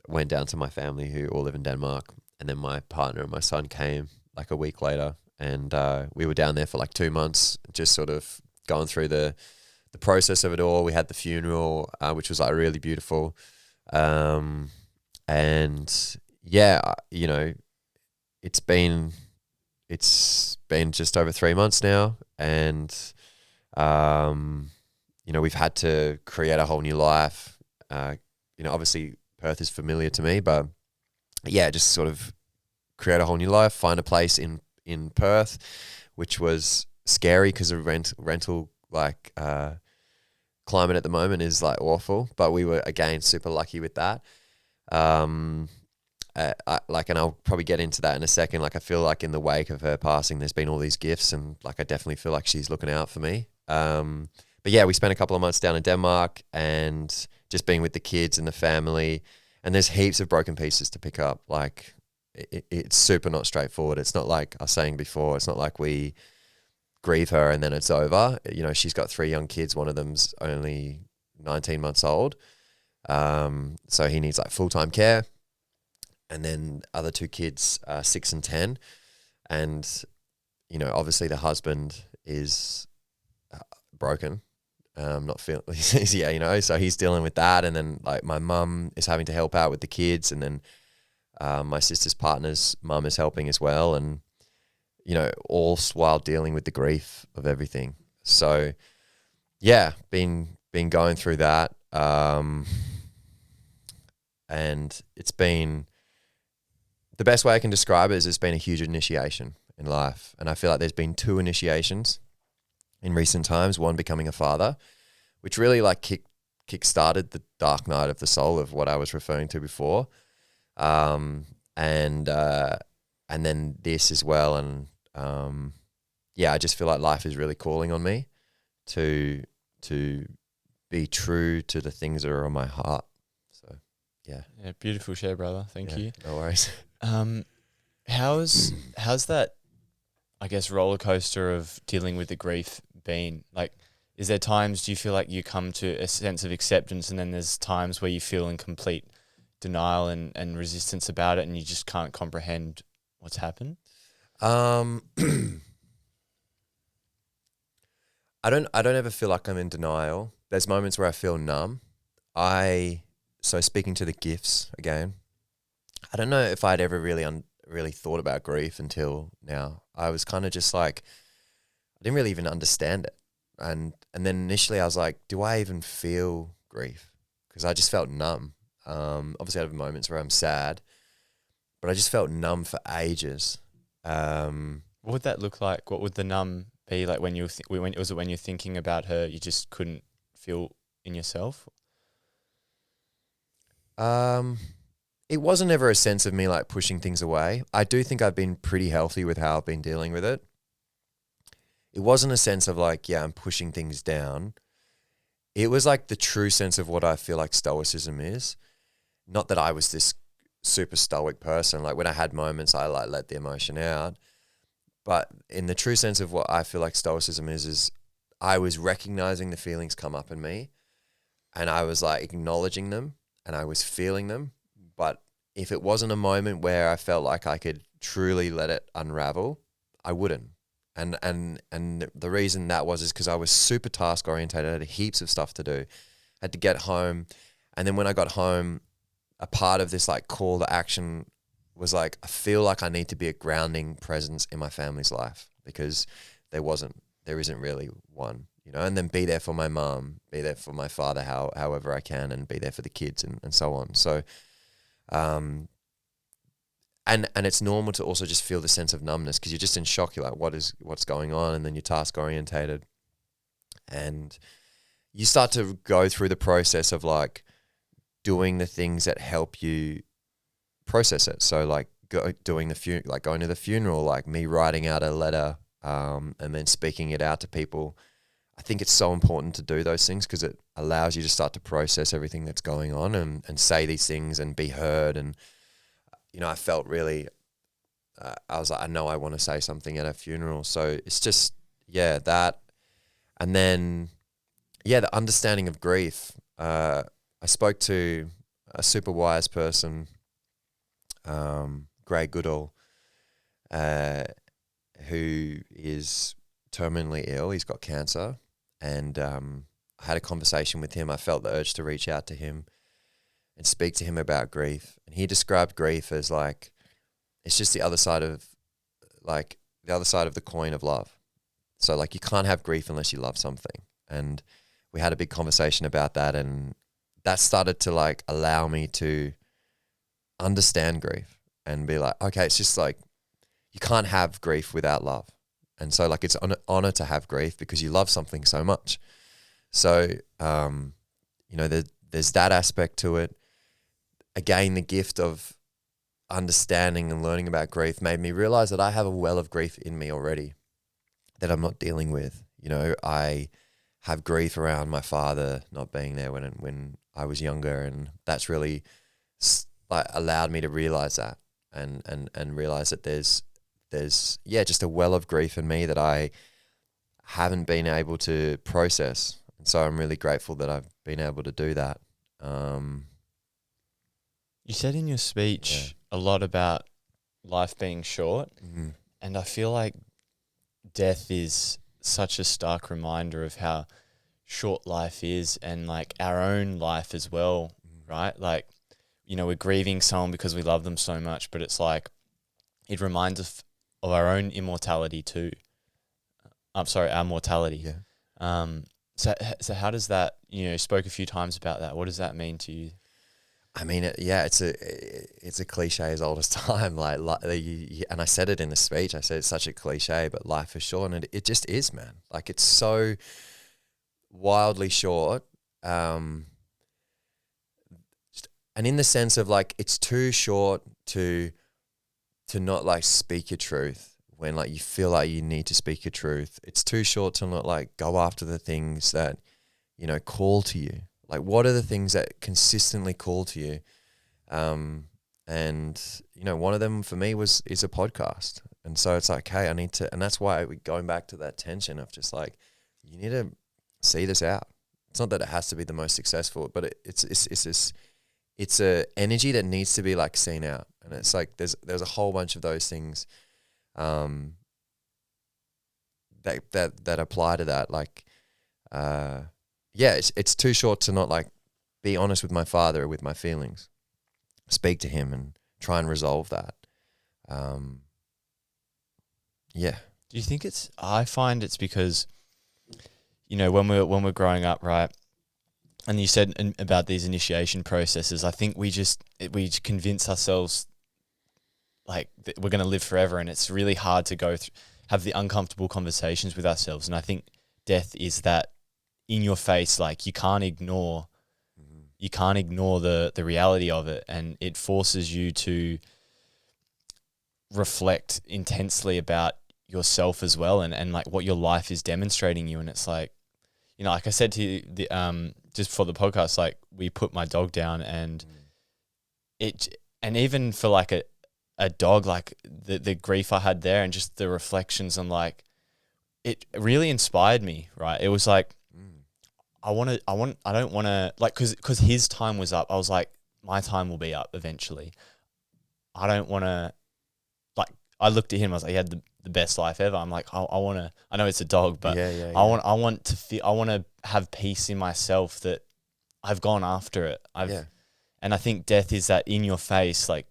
went down to my family who all live in Denmark, and then my partner and my son came like a week later, and we were down there for like 2 months, just sort of going through the process of it all. We had the funeral, which was like really beautiful, and yeah, you know, it's been just over 3 months now, and you know, we've had to create a whole new life. You know, obviously Perth is familiar to me, but yeah, just sort of create a whole new life, find a place in Perth, which was scary because the rental like climate at the moment is like awful, but we were again super lucky with that. And I'll probably get into that in a second. Like I feel like in the wake of her passing, there's been all these gifts, and like I definitely feel like she's looking out for me. But yeah, we spent a couple of months down in Denmark and just being with the kids and the family. And there's heaps of broken pieces to pick up. Like it's super not straightforward. It's not like I was saying before. It's not like we grieve her and then it's over. You know, she's got 3 young kids. One of them's only 19 months old. So he needs like full-time care. And then other 2 kids, 6 and 10. And, you know, obviously the husband is broken. Not feeling easier, you know, so he's dealing with that. And then like my mum is having to help out with the kids. And then my sister's partner's mum is helping as well. And, you know, all while dealing with the grief of everything. So yeah, been going through that. And it's been, the best way I can describe it is it's been a huge initiation in life. And I feel like there's been 2 initiations in recent times, one becoming a father, which really like kick-started the dark night of the soul of what I was referring to before. And then this as well. And yeah, I just feel like life is really calling on me to be true to the things that are on my heart. So yeah. Yeah, beautiful share, brother. Thank you. No worries. How's that, I guess, roller coaster of dealing with the grief been? Like, is there times do you feel like you come to a sense of acceptance, and then there's times where you feel in complete denial and resistance about it, and you just can't comprehend what's happened? I don't ever feel like I'm in denial. There's moments where I feel numb. So speaking to the gifts again, I don't know if I'd ever really thought about grief until now. I was kind of just like, I didn't really even understand it. And then initially I was like, do I even feel grief? Because I just felt numb. Obviously I have moments where I'm sad, but I just felt numb for ages. What would that look like? What would the numb be like when you when you're thinking about her, you just couldn't feel in yourself? It wasn't ever a sense of me like pushing things away. I do think I've been pretty healthy with how I've been dealing with it. It wasn't a sense of like, yeah, I'm pushing things down. It was like the true sense of what I feel like stoicism is. Not that I was this super stoic person. Like when I had moments, I like let the emotion out. But in the true sense of what I feel like stoicism is I was recognizing the feelings come up in me, and I was like acknowledging them, and I was feeling them. But if it wasn't a moment where I felt like I could truly let it unravel, I wouldn't. And the reason that was is because I was super task orientated. I had heaps of stuff to do. I had to get home. And then when I got home, a part of this like call to action was like, I feel like I need to be a grounding presence in my family's life, because there isn't really one, you know, and then be there for my mum, be there for my father, however I can, and be there for the kids and so on. So, and it's normal to also just feel the sense of numbness because you're just in shock. You're like, what's going on? And then you're task orientated, and you start to go through the process of like doing the things that help you process it. So like going to the funeral, like me writing out a letter, and then speaking it out to people. I think it's so important to do those things because it allows you to start to process everything that's going on and say these things and be heard. And, you know, I felt really, I was like, I know I want to say something at a funeral. So it's just, yeah, that. And then, yeah, the understanding of grief. I spoke to a super wise person, Greg Goodall, who is terminally ill. He's got cancer. And I had a conversation with him. I felt the urge to reach out to him and speak to him about grief. And he described grief as like, it's just the other side of the coin of love. So like you can't have grief unless you love something. And we had a big conversation about that, and that started to like allow me to understand grief and be like, okay, it's just like you can't have grief without love. And so like it's an honor to have grief because you love something so much. So, you know, there's that aspect to it. Again, the gift of understanding and learning about grief made me realize that I have a well of grief in me already that I'm not dealing with. You know, I have grief around my father not being there when I was younger, and that's really like allowed me to realize that and realize that there's just a well of grief in me that I haven't been able to process. And so I'm really grateful that I've been able to do that. You said in your speech a lot about life being short, and I feel like death is such a stark reminder of how short life is, and like our own life as well, right? Like, you know, we're grieving someone because we love them so much, but it's like it reminds us of our own immortality too. Our mortality. Yeah. So how does that, you know, spoke a few times about that. What does that mean to you? I mean, it's a cliche as old as time. And I said it in the speech. I said it's such a cliche, but life is short, and it just is, man. Like it's so wildly short. And in the sense of like it's too short to not like speak your truth when like you feel like you need to speak your truth. It's too short to not like go after the things that, you know, call to you. Like what are the things that consistently call to you? And you know, one of them for me is a podcast. And so it's like, hey, I need to, and that's why we're going back to that tension of just like, you need to see this out. It's not that it has to be the most successful, but it's a energy that needs to be like seen out. And it's like there's a whole bunch of those things that apply to that. Like it's too short to not like be honest with my father or with my feelings, speak to him and try and resolve that. Do you think I find it's because, you know, when we're growing up, right? And you said about these initiation processes, I think we convince ourselves like that we're going to live forever, and it's really hard to have the uncomfortable conversations with ourselves. And I think death is that in your face, like you can't ignore the reality of it, and it forces you to reflect intensely about yourself as well, and like what your life is demonstrating you. And it's like, you know, like I said to you, just before the podcast, like we put my dog down, and and even for like a dog, like the grief I had there and just the reflections, and like it really inspired me, right? It was like, I don't want to, like, cause his time was up. I was like, my time will be up eventually. I don't want to, like, I looked at him, I was like, he had the best life ever. I'm like, I know it's a dog, but I want to have peace in myself that I've gone after it. And I think death is that in your face, like,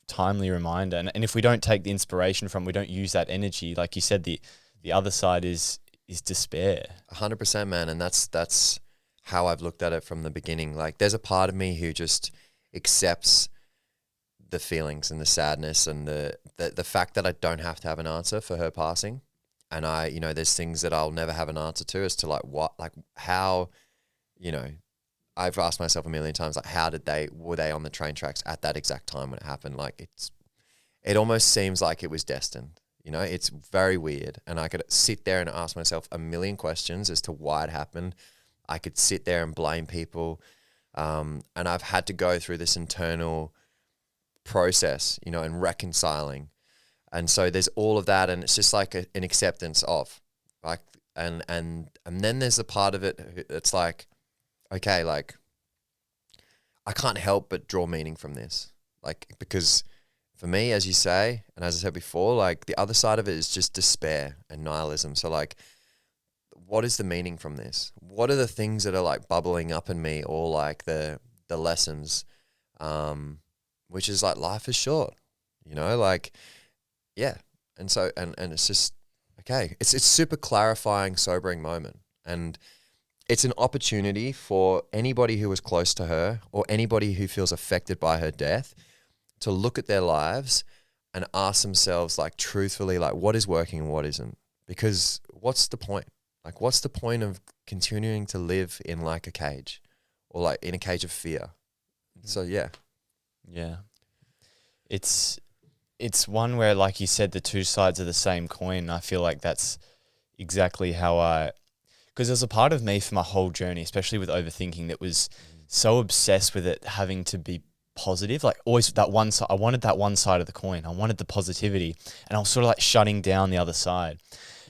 timely reminder. And if we don't take the inspiration from, we don't use that energy, like you said, the other side is despair. 100%, man. And that's how I've looked at it from the beginning. Like, there's a part of me who just accepts the feelings and the sadness and the fact that I don't have to have an answer for her passing. And there's things that I'll never have an answer to as to how, I've asked myself a million times, like, were they on the train tracks at that exact time when it happened? Like, it almost seems like it was destined. It's very weird. And I could sit there and ask myself a million questions as to why it happened. I could sit there and blame people. And I've had to go through this internal process, and reconciling. And so there's all of that. And it's just like an acceptance of, like, and then there's a part of it that's like, okay, like, I can't help but draw meaning from this. Like, because for me, as you say, and as I said before, like, the other side of it is just despair and nihilism. So, like, what is the meaning from this? What are the things that are, like, bubbling up in me, or, like, the lessons, which is, like, life is short, like, yeah. And so, and it's just, okay, it's super clarifying, sobering moment. And it's an opportunity for anybody who was close to her, or anybody who feels affected by her death, to look at their lives and ask themselves, like, truthfully, like, what is working and what isn't? Because what's the point? Like, what's the point of continuing to live in, like, a cage, or, like, in a cage of fear? So, yeah. Yeah. It's one where, like you said, the two sides of the same coin. I feel like that's exactly how because there's a part of me for my whole journey, especially with overthinking, that was so obsessed with it having to be positive. Like, always that one side. I wanted that one side of the coin. I wanted the positivity, and I was sort of like shutting down the other side.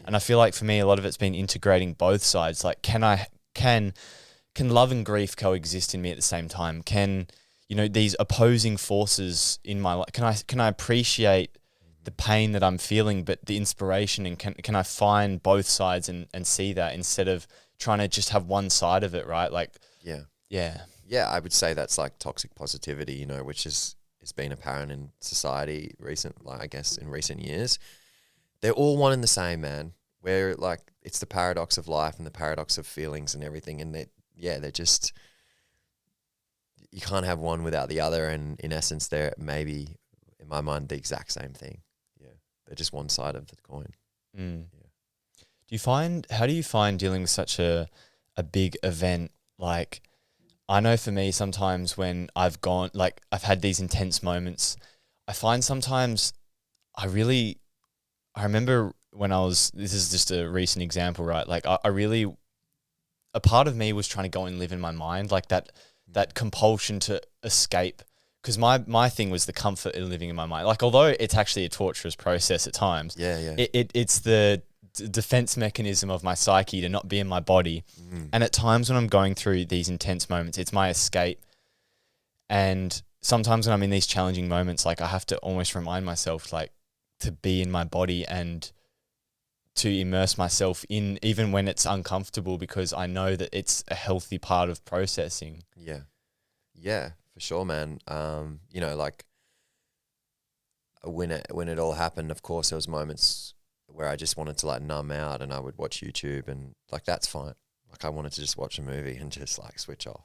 And I feel like for me, a lot of it's been integrating both sides. Like, can love and grief coexist in me at the same time? Can, these opposing forces in my life, can I appreciate the pain that I'm feeling, but the inspiration, and can I find both sides and see that, instead of trying to just have one side of it, right? Like, Yeah. yeah. Yeah, I would say that's like toxic positivity, which has been apparent in society in recent years. They're all one and the same, man. Where, like, it's the paradox of life and the paradox of feelings and everything. And they're just, you can't have one without the other. And in essence, they're maybe, in my mind, the exact same thing. Yeah. They're just one side of the coin. Mm. Yeah. How do you find dealing with such a big event? Like, I know for me, sometimes when I've had these intense moments, I find sometimes I remember when this is just a recent example, right? Like, a part of me was trying to go and live in my mind, like that compulsion to escape. Because my thing was the comfort of living in my mind. Like, although it's actually a torturous process at times, Yeah. it's the defense mechanism of my psyche to not be in my body. And at times when I'm going through these intense moments, it's my escape. And sometimes when I'm in these challenging moments, like, I have to almost remind myself, like, to be in my body and to immerse myself in, even when it's uncomfortable, because I know that it's a healthy part of processing. Yeah, for sure, man. Like, when it all happened, of course, there was moments where I just wanted to, like, numb out, and I would watch YouTube, and, like, that's fine. Like, I wanted to just watch a movie and just, like, switch off,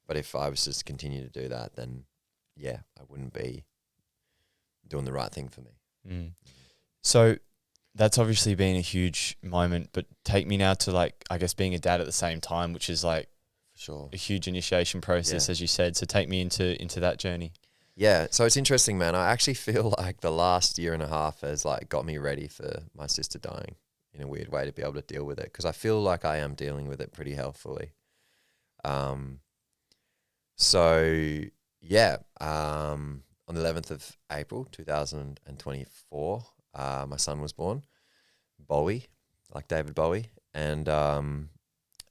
But if I was just to continue to do that, then yeah, I wouldn't be doing the right thing for me. So that's obviously been a huge moment, but take me now to, like, I guess, being a dad at the same time, which is, like, For sure. a huge initiation process, as you said. So take me into that journey. Yeah, so it's interesting, man. I actually feel like the last year and a half has, like, got me ready for my sister dying in a weird way, to be able to deal with it, because I feel like I am dealing with it pretty healthfully. So yeah, on the 11th of April 2024, my son was born, Bowie, like David Bowie, and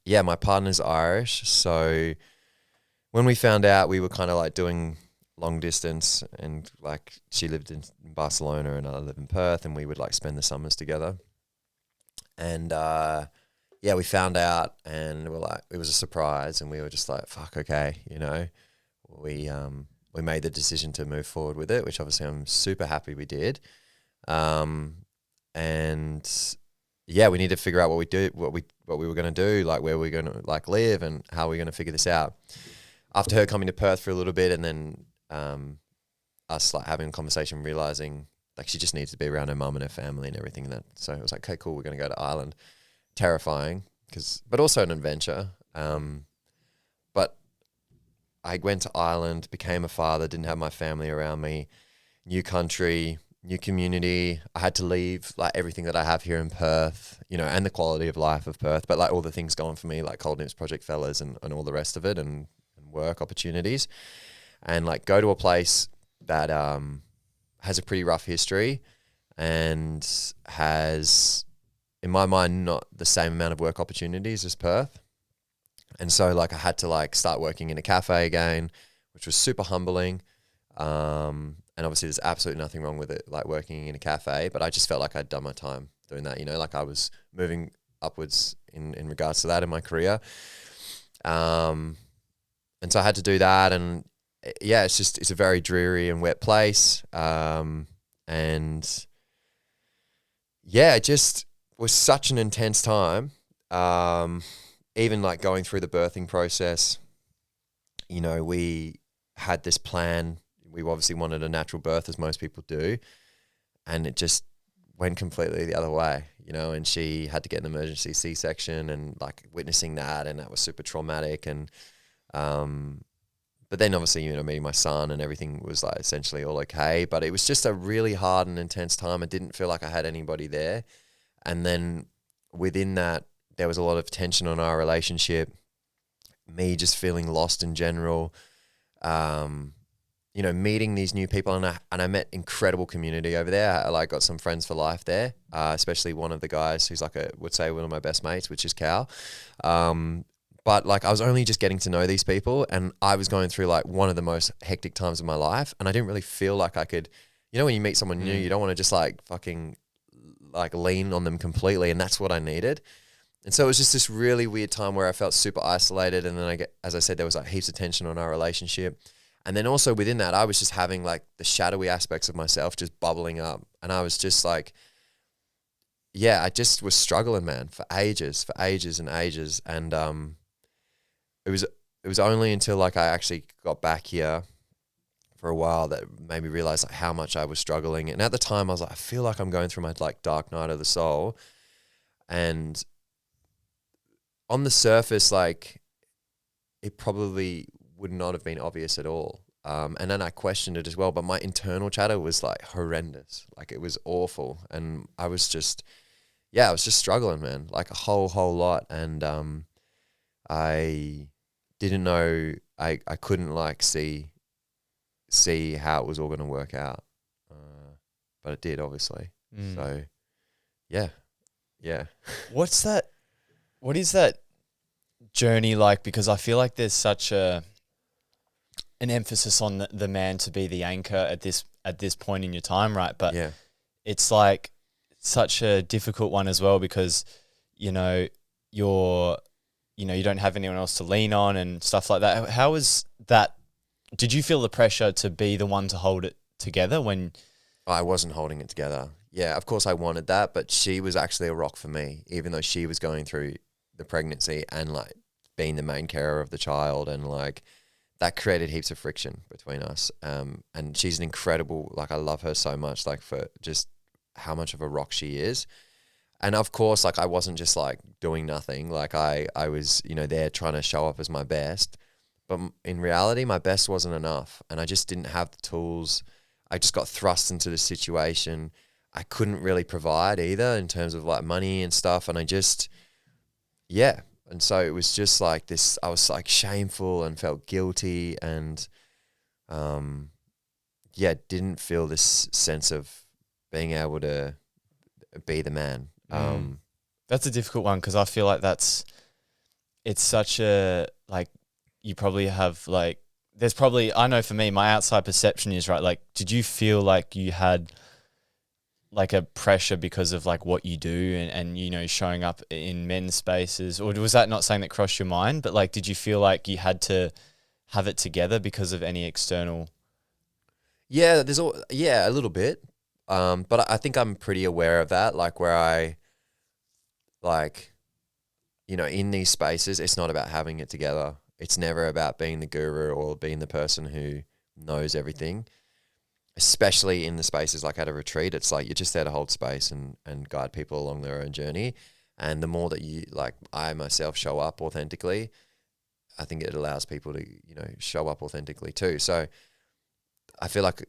my partner's Irish, so when we found out, we were kind of like doing long distance, and, like, she lived in Barcelona and I live in Perth, and we would, like, spend the summers together. And we found out, and we're like, it was a surprise, and we were just like, fuck, okay, we made the decision to move forward with it, which obviously I'm super happy we did. And yeah, we need to figure out what we were going to do, like where we're going to like live and how we're going to figure this out. After her coming to Perth for a little bit, and then us like having a conversation, realizing like she just needs to be around her mum and her family and everything. So it was like, okay, cool, we're going to go to Ireland. Terrifying, but also an adventure. But I went to Ireland, became a father, didn't have my family around me, new country, new community. I had to leave like everything that I have here in Perth, you know, and the quality of life of Perth, but like all the things going for me, like Cold Nips Project Fellas and all the rest of it, and work opportunities, and like go to a place that has a pretty rough history and has, in my mind, not the same amount of work opportunities as Perth. And so like I had to like start working in a cafe again, which was super humbling. And obviously there's absolutely nothing wrong with it, like working in a cafe, but I just felt like I'd done my time doing that, you know, like I was moving upwards in regards to that in my career. And so I had to do that, and yeah, it's a very dreary and wet place. And yeah, it just was such an intense time. Even like going through the birthing process, you know, we had this plan. We obviously wanted a natural birth, as most people do, and it just went completely the other way, you know, and she had to get an emergency C-section, and like witnessing that, and that was super traumatic. And but then obviously, you know, meeting my son and everything was like essentially all okay, but it was just a really hard and intense time. I didn't feel like I had anybody there. And then within that, there was a lot of tension on our relationship, me just feeling lost in general, you know, meeting these new people, and I met incredible community over there. I like got some friends for life there, especially one of the guys who's like would say one of my best mates, which is Cal. But like I was only just getting to know these people, and I was going through like one of the most hectic times of my life, and I didn't really feel like I could, you know, when you meet someone new, you don't want to just like fucking like lean on them completely, and that's what I needed. And so it was just this really weird time where I felt super isolated, and then as I said, there was like heaps of tension on our relationship. And then also within that, I was just having like the shadowy aspects of myself just bubbling up, and I was just like, yeah, I just was struggling, man, for ages and ages. And it was only until like I actually got back here for a while that made me realize like how much I was struggling. And at the time I was like, I feel like I'm going through my like dark night of the soul. And on the surface, like it probably would not have been obvious at all. And then I questioned it as well, but my internal chatter was like horrendous. Like it was awful. And I was just struggling, man, like a whole lot. And I didn't know, I couldn't like see how it was all going to work out. But it did, obviously. So yeah. What is that journey like? Because I feel like there's such an emphasis on the man to be the anchor at this point in your time, right? But Yeah. it's like such a difficult one as well, because you know you don't have anyone else to lean on and stuff like that. How was that? Did you feel the pressure to be the one to hold it together when I wasn't holding it together? Yeah, of course I wanted that, but she was actually a rock for me, even though she was going through the pregnancy and like being the main carer of the child, and like that created heaps of friction between us. And she's an incredible, like I love her so much, like for just how much of a rock she is. And of course, like I wasn't just like doing nothing. Like I was, you know, there trying to show up as my best, but in reality, my best wasn't enough, and I just didn't have the tools. I just got thrust into the situation. I couldn't really provide either in terms of like money and stuff, and yeah. And so it was just like this, I was like shameful and felt guilty, and didn't feel this sense of being able to be the man. That's a difficult one, because I feel like it's such a, like, you probably have like, there's probably, I know for me, my outside perception is, right, like, did you feel like you had like a pressure because of like what you do and you know, showing up in men's spaces, or was that not something that crossed your mind? But like, did you feel like you had to have it together because of any external? Yeah, a little bit. But I think I'm pretty aware of that, like where like, you know, in these spaces, it's not about having it together. It's never about being the guru or being the person who knows everything. Especially in the spaces like at a retreat, it's like you're just there to hold space and guide people along their own journey. And the more that you, like I myself, show up authentically, I think it allows people to, you know, show up authentically too. So I feel like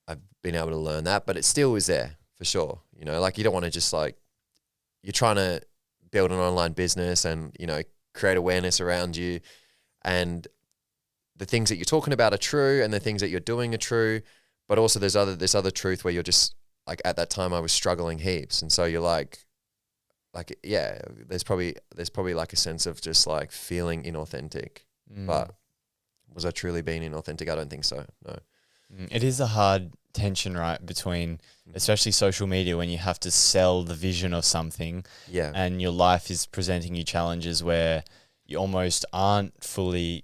I've been able to learn that, but it still is there for sure. You know, like you don't want to just like, you're trying to build an online business and, you know, create awareness around you. And the things that you're talking about are true and the things that you're doing are true. But also there's this other truth where you're just like, at that time I was struggling heaps. And so you're like, yeah, there's probably like a sense of just like feeling inauthentic. But was I truly being inauthentic? I don't think so. No. It is a hard tension, right, between especially social media when you have to sell the vision of something, and your life is presenting you challenges where you almost aren't fully,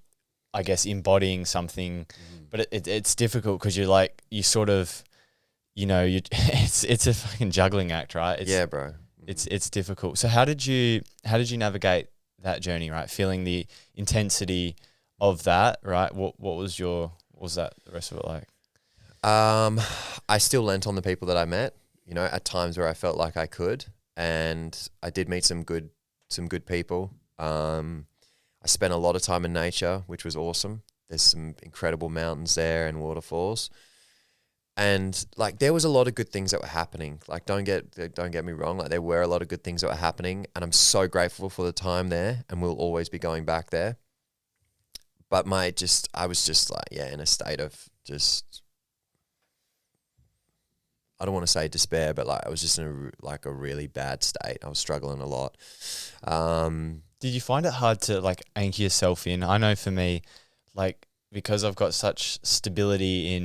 I guess, embodying something, but it's difficult because you're like, you sort of, you know, it's a fucking juggling act, right? Yeah, bro. It's difficult. So how did you navigate that journey, right? Feeling the intensity of that, right? What was that the rest of it like? I still lent on the people that I met, you know, at times where I felt like I could, and I did meet some good people. I spent a lot of time in nature, which was awesome. There's some incredible mountains there and waterfalls. And like there was a lot of good things that were happening. Like don't get me wrong, like there were a lot of good things that were happening, and I'm so grateful for the time there, and we'll always be going back there. But I was just like, in a state of just, I don't want to say despair, but like I was just in a really bad state. I was struggling a lot. Did you find it hard to like anchor yourself in? I know for me, like because I've got such stability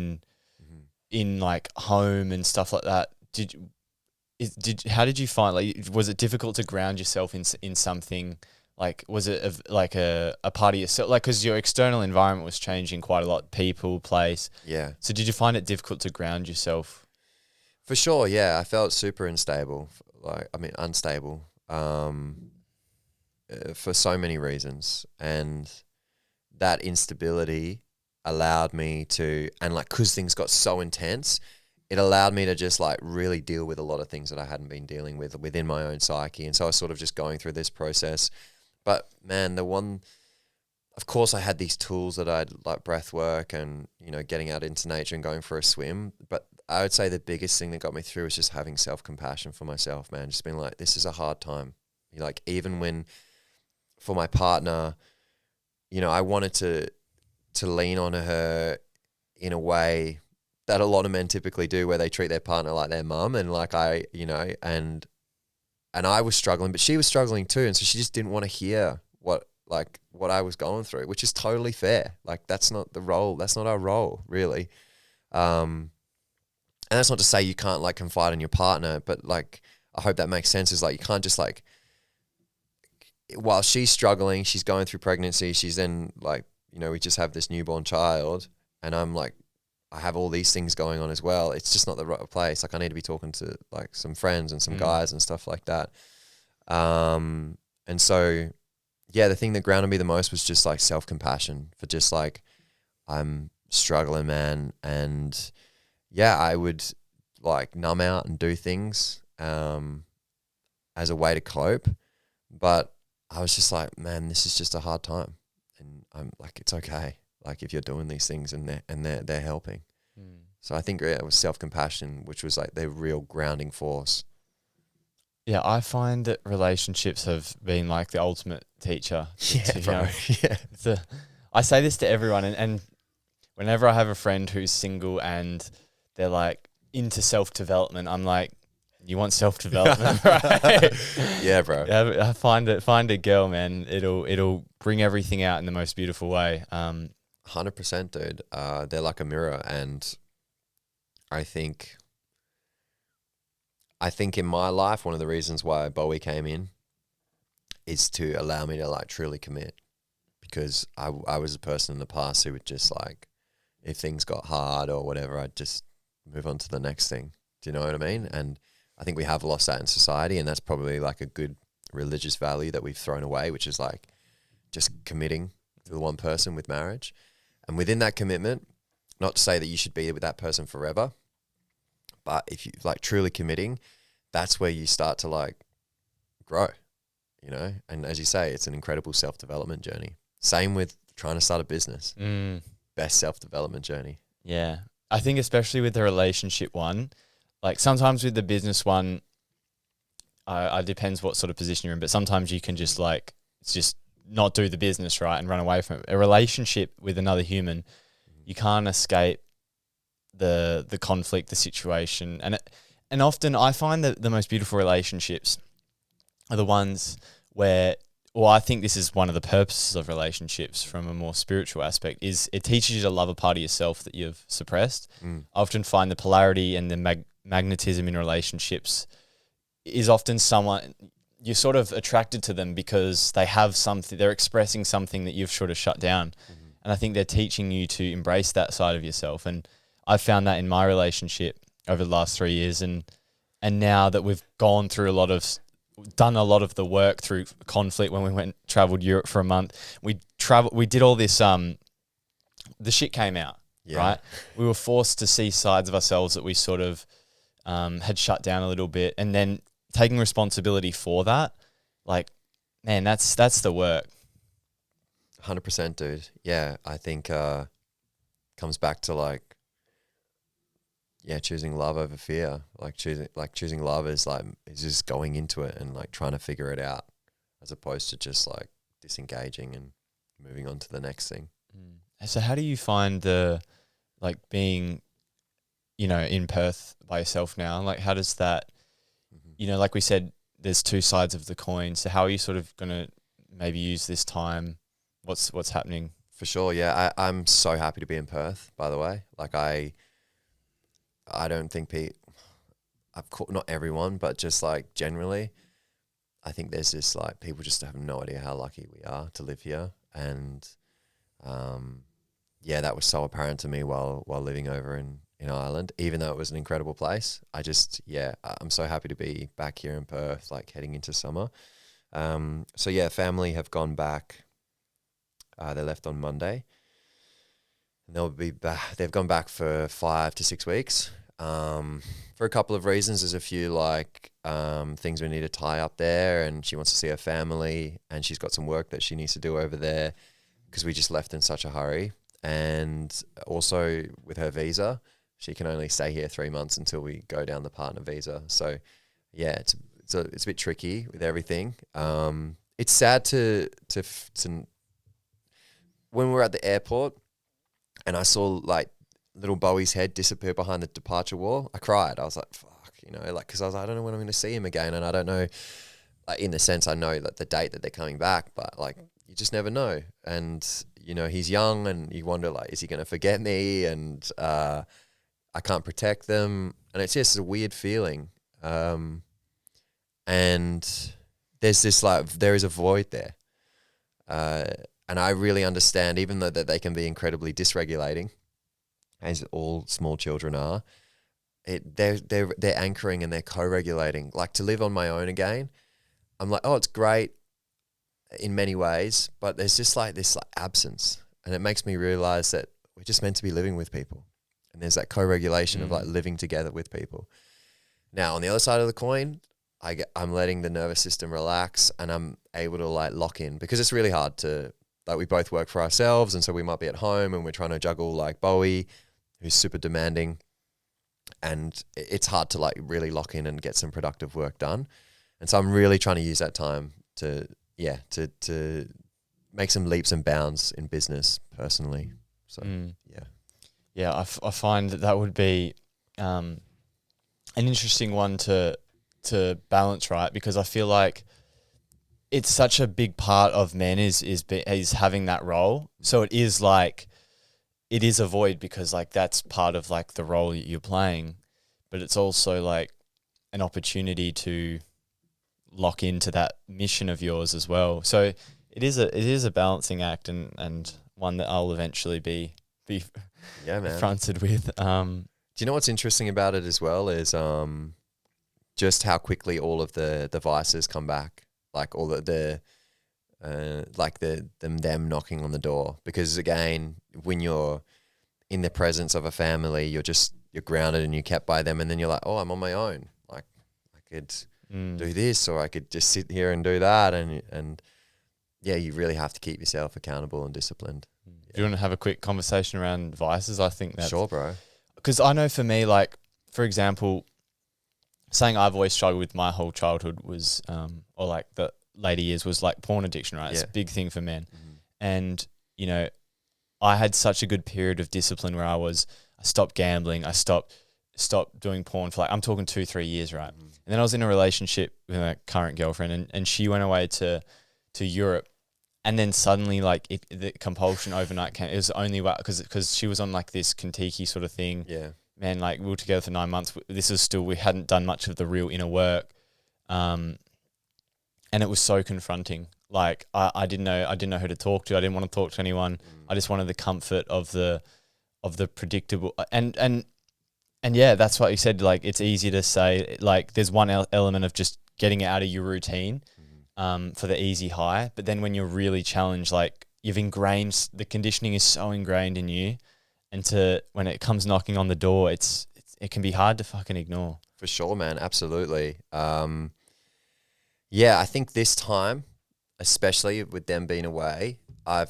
in like home and stuff like that. How did you find, like, was it difficult to ground yourself in something? Like, was it a part of yourself? Like, because your external environment was changing quite a lot, people, place. Yeah. So did you find it difficult to ground yourself? For sure, yeah. I felt super unstable. Unstable. For so many reasons. And that instability allowed me to, and like, cause things got so intense, it allowed me to just like really deal with a lot of things that I hadn't been dealing with within my own psyche. And so I was sort of just going through this process. But man, of course I had these tools that I'd like breath work and, you know, getting out into nature and going for a swim. But I would say the biggest thing that got me through was just having self-compassion for myself, man. Just being like, this is a hard time. Like, even when for my partner, you know, I wanted to lean on her in a way that a lot of men typically do, where they treat their partner like their mum. And like and I was struggling, but she was struggling too. And so she just didn't want to hear what I was going through, which is totally fair. Like, that's not the role. That's not our role, really. And that's not to say you can't like confide in your partner, but like, I hope that makes sense. Is like, you can't just like, while she's struggling, she's going through pregnancy, she's then like, you know, we just have this newborn child, and I'm like, I have all these things going on as well. It's just not the right place. Like, I need to be talking to like some friends and some guys and stuff like that. And so, yeah, the thing that grounded me the most was just like self-compassion for just like, I'm struggling, man. And yeah, I would like numb out and do things as a way to cope. But I was just like, man, this is just a hard time. And I'm like, it's okay. Like, if you're doing these things and they're helping. So I think it was self-compassion, which was like the real grounding force. Yeah, I find that relationships have been like the ultimate teacher. Yeah, bro. Yeah. I say this to everyone, and whenever I have a friend who's single and they're like into self-development, I'm like, you want self-development, right? Yeah, bro. Yeah, find a girl, man. It'll bring everything out in the most beautiful way. 100%, dude. They're like a mirror, and I think in my life, one of the reasons why Bowie came in is to allow me to like truly commit, because I was a person in the past who would just like, if things got hard or whatever, I'd just move on to the next thing. Do you know what I mean? And I think we have lost that in society, and that's probably like a good religious value that we've thrown away, which is like just committing to the one person with marriage. And within that commitment, not to say that you should be with that person forever, but if you like truly committing, that's where you start to like grow, you know? And as you say, it's an incredible self-development journey. Same with trying to start a business. Best self-development journey. Yeah. I think especially with the relationship one, like sometimes with the business one, it depends what sort of position you're in, but sometimes you can just like, it's just not do the business, right, and run away from it. A relationship with another human, you can't escape the conflict, the situation. And often I find that the most beautiful relationships are the ones where, well, I think this is one of the purposes of relationships from a more spiritual aspect, is it teaches you to love a part of yourself that you've suppressed. I often find the polarity and the magnetism in relationships is often someone you're sort of attracted to them because they have something, they're expressing something that you've sort of shut down. And I think they're teaching you to embrace that side of yourself. And I've found that in my relationship over the last 3 years. And now that we've gone through done a lot of the work through conflict, when we traveled Europe for a month, we did all this, the shit came out, right? We were forced to see sides of ourselves that we sort of had shut down a little bit. And then taking responsibility for that, like, man, that's the work. 100%, dude. Yeah, I think comes back to like, choosing love over fear. Choosing love is just going into it and like trying to figure it out, as opposed to just like disengaging and moving on to the next thing. So how do you find being, in Perth by yourself now? Like, how does that, like we said, there's two sides of the coin. So how are you sort of going to maybe use this time? What's happening? For sure, yeah. I'm so happy to be in Perth, by the way. Like I don't think not everyone, but just like generally, I think there's this like people just have no idea how lucky we are to live here. And that was so apparent to me while living over in Ireland, even though it was an incredible place. I'm so happy to be back here in Perth, like heading into summer. Family have gone back. They left on Monday. And they'll be back. They've gone back for 5 to 6 weeks. For a couple of reasons. There's a few things we need to tie up there, and she wants to see her family, and she's got some work that she needs to do over there because we just left in such a hurry. And also with her visa, she can only stay here 3 months until we go down the partner visa. So it's a bit tricky with everything. It's sad to when we were at the airport and I saw like little Bowie's head disappear behind the departure wall, I cried. I was like, fuck, because I was like, I don't know when I'm going to see him again. And I don't know, in the sense I know the date that they're coming back, but like, you just never know. And, he's young and you wonder like, is he going to forget me? And I can't protect them. And it's just a weird feeling. And there's this there is a void there. And I really understand, even though that they can be incredibly dysregulating, as all small children are, they're anchoring and they're co-regulating. Like to live on my own again, I'm like, oh, it's great in many ways, but there's just like this absence, and it makes me realize that we're just meant to be living with people, and there's that co-regulation of like living together with people. Now, on the other side of the coin, I'm letting the nervous system relax, and I'm able to like lock in, because it's really hard to. Like we both work for ourselves, and so we might be at home and we're trying to juggle like Bowie, who's super demanding, and it's hard to like really lock in and get some productive work done. And so I'm really trying to use that time to make some leaps and bounds in business personally. So I find that would be an interesting one to balance, right? Because I feel like it's such a big part of men is having that role. So it is a void, because like that's part of like the role you're playing, but it's also like an opportunity to lock into that mission of yours as well. So it is a balancing act, and one that I'll eventually be confronted with. Do you know what's interesting about it as well is just how quickly all of the vices come back. like all like them knocking on the door, because again, when you're in the presence of a family, you're grounded and you're kept by them, and then you're like, oh, I'm on my own. Like I could do this, or I could just sit here and do that, and yeah, you really have to keep yourself accountable and disciplined. Do you want to have a quick conversation around vices? I think that's... Sure, bro. Because I know for me, like, for example, saying I've always struggled with my whole childhood was, or like the later years, was like porn addiction, right? It's a big thing for men. And, you know, I had such a good period of discipline where I stopped gambling, I stopped doing porn for like, I'm talking 2-3 years, right? And then I was in a relationship with my current girlfriend, and she went away to Europe. And then suddenly, like, the compulsion overnight came. It was only because she was on like this Kentucky sort of thing. Yeah, man, like we were together for 9 months. This is still, we hadn't done much of the real inner work, and it was so confronting. Like I didn't know who to talk to. I didn't want to talk to anyone. I just wanted the comfort of the predictable. And yeah, that's what you said. Like it's easy to say. Like there's one element of just getting out of your routine. For the easy high, but then when you're really challenged, like you've ingrained, the conditioning is so ingrained in you, and when it comes knocking on the door, it can be hard to fucking ignore. For sure, man, absolutely. Yeah, I think this time, especially with them being away, I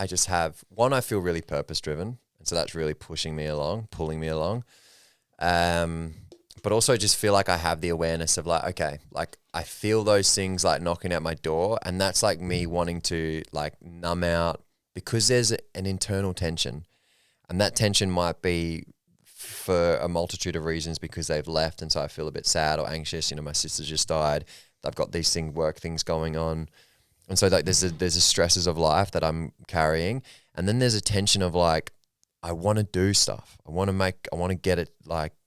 just have one. I feel really purpose driven, and so that's really pulling me along. But also just feel like I have the awareness of like, okay, like I feel those things like knocking at my door, and that's like me wanting to like numb out, because there's an internal tension, and that tension might be for a multitude of reasons, because they've left and so I feel a bit sad or anxious. You know, my sister just died. I've got these work things going on, and so like there's the stresses of life that I'm carrying, and then there's a tension of like I want to do stuff. I want to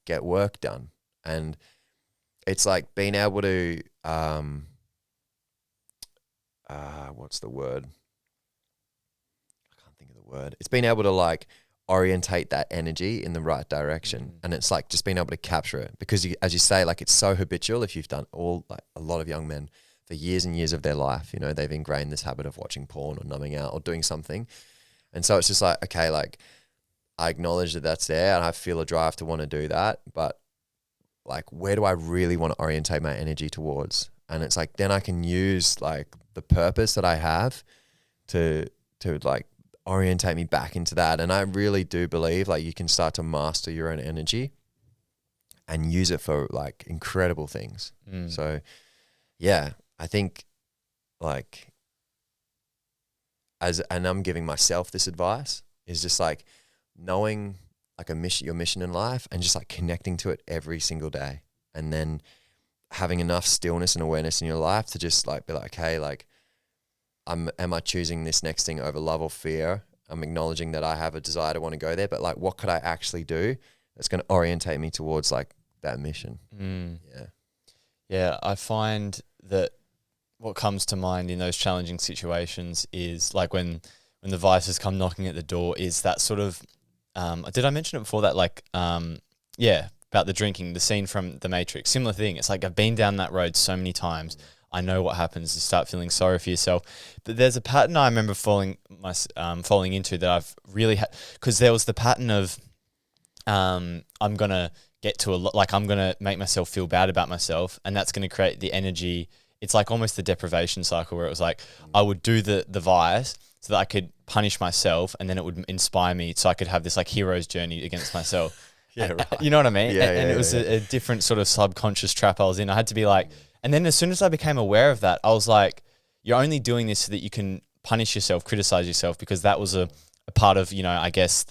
get work done. And it's like being able to, what's the word? I can't think of the word. It's being able to like orientate that energy in the right direction. And it's like just being able to capture it, because as you say, like it's so habitual. If you've done a lot of young men for years and years of their life, you know, they've ingrained this habit of watching porn or numbing out or doing something. And so it's just like, okay, like I acknowledge that that's there and I feel a drive to want to do that, but like, where do I really want to orientate my energy towards? And it's like, then I can use like the purpose that I have to like orientate me back into that. And I really do believe like you can start to master your own energy and use it for like incredible things. So yeah, I think like and I'm giving myself this advice, is just like knowing like your mission in life and just like connecting to it every single day, and then having enough stillness and awareness in your life to just like be like, okay, like am I choosing this next thing over love or fear? I'm acknowledging that I have a desire to want to go there, but like what could I actually do that's going to orientate me towards like that mission? Yeah, I find that what comes to mind in those challenging situations is like when the vices come knocking at the door, is that sort of did I mention it before that, like, about the drinking, the scene from The Matrix, similar thing. It's like I've been down that road so many times. I know what happens. You start feeling sorry for yourself. But there's a pattern I remember falling into that I've really had, because there was the pattern of I'm going to get to I'm going to make myself feel bad about myself, and that's going to create the energy. It's like almost the deprivation cycle where it was like I would do the vice so that I could punish myself, and then it would inspire me so I could have this like hero's journey against myself. Yeah, right. You know what I mean? Yeah, and it was a different sort of subconscious trap I was in. I had to be like, and then as soon as I became aware of that, I was like, you're only doing this so that you can punish yourself, criticize yourself, because that was a part of, you know, I guess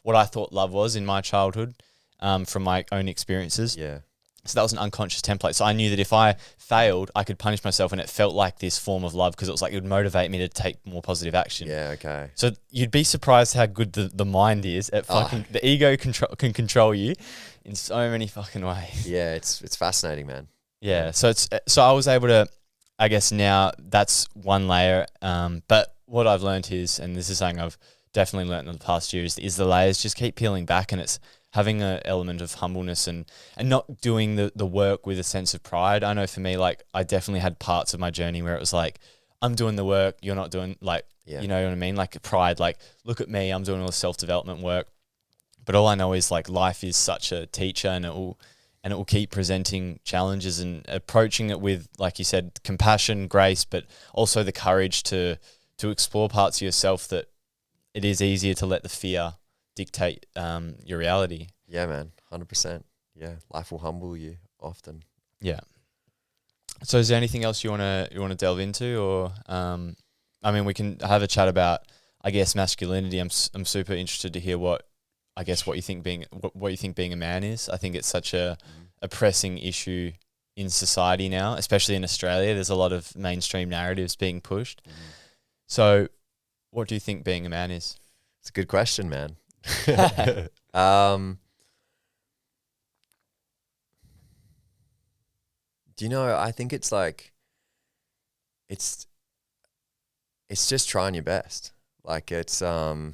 what I thought love was in my childhood, from my own experiences. Yeah. So that was an unconscious template. So I knew that if I failed, I could punish myself, and it felt like this form of love, because it was like it would motivate me to take more positive action. Yeah, okay. So you'd be surprised how good the mind is at fucking the ego can control you in so many fucking ways. Yeah, it's fascinating, man. Yeah, so I was able to, I guess now that's one layer. But what I've learned is, and this is something I've definitely learned in the past years, is the layers just keep peeling back, and it's having an element of humbleness and not doing the work with a sense of pride. I know for me, like I definitely had parts of my journey where it was like, I'm doing the work, you're not doing, like, you know what I mean? Like pride, like look at me, I'm doing all the self-development work. But all I know is like life is such a teacher, and it will keep presenting challenges and approaching it with, like you said, compassion, grace, but also the courage to explore parts of yourself that it is easier to let the fear dictate your reality. Yeah, man, 100%. Yeah, life will humble you often. Yeah. So is there anything else you wanna delve into, or I mean, we can have a chat about, I guess, masculinity. I'm super interested to hear what you think being a man is. I think it's such a pressing issue in society now, especially in Australia. There's a lot of mainstream narratives being pushed. So what do you think being a man is? It's a good question, man. Do you know, I think it's like, it's just trying your best. Like it's, I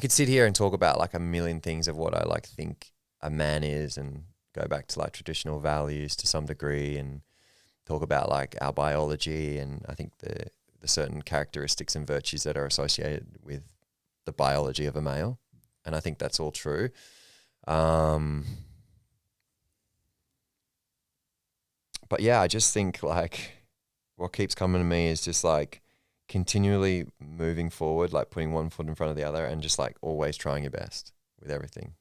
could sit here and talk about like a million things of what I like think a man is, and go back to like traditional values to some degree, and talk about like our biology, and I think the certain characteristics and virtues that are associated with the biology of a male. And I think that's all true. But yeah, I just think like what keeps coming to me is just like continually moving forward, like putting one foot in front of the other, and just like always trying your best with everything,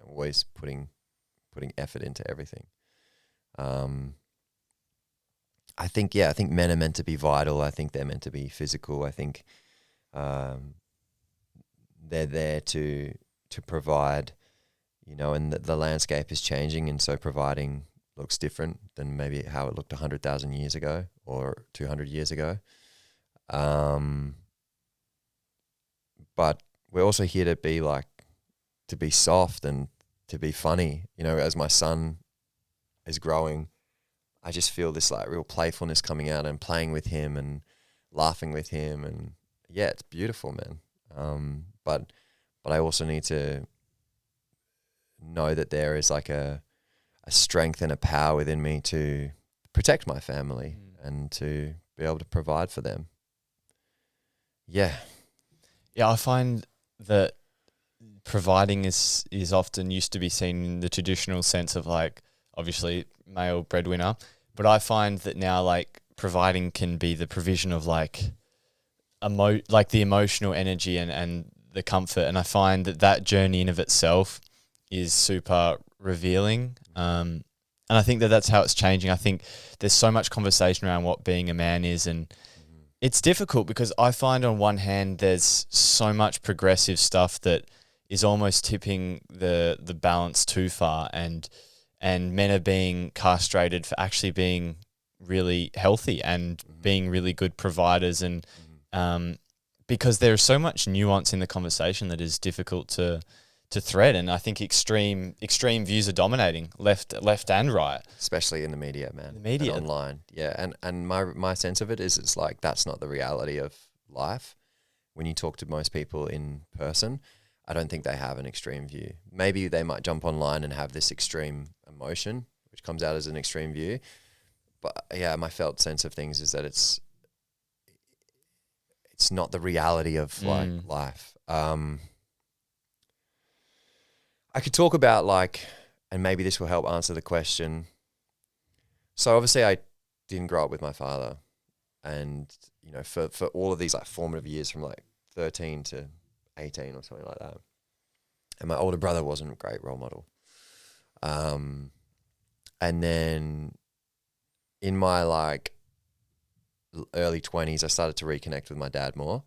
always putting effort into everything. I think men are meant to be vital. I think they're meant to be physical. I think they're there to provide, you know, and the landscape is changing, and so providing looks different than maybe how it looked 100,000 years ago or 200 years ago. But we're also here to be soft and to be funny. You know, as my son is growing, I just feel this like real playfulness coming out, and playing with him and laughing with him, and yeah, it's beautiful, man. But I also need to know that there is like a strength and a power within me to protect my family and to be able to provide for them. Yeah. Yeah, I find that providing is often used to be seen in the traditional sense of like, obviously male breadwinner, but I find that now like providing can be the provision of like the emotional energy and the comfort. And I find that journey in of itself is super revealing. And I think that's how it's changing. I think there's so much conversation around what being a man is, and it's difficult because I find on one hand there's so much progressive stuff that is almost tipping the balance too far, and men are being castrated for actually being really healthy and being really good providers, and because there's so much nuance in the conversation that is difficult to thread, and I think extreme views are dominating left and right, especially in the media, man. The media, and online, yeah, and my sense of it is it's like that's not the reality of life. When you talk to most people in person, I don't think they have an extreme view. Maybe they might jump online and have this extreme emotion, which comes out as an extreme view. But yeah, my felt sense of things is that it's not the reality of like life. I could talk about like, and maybe this will help answer the question. So obviously I didn't grow up with my father, and you know, for all of these like formative years from like 13 to 18 or something like that. And my older brother wasn't a great role model. And then in my like early 20s, I started to reconnect with my dad more.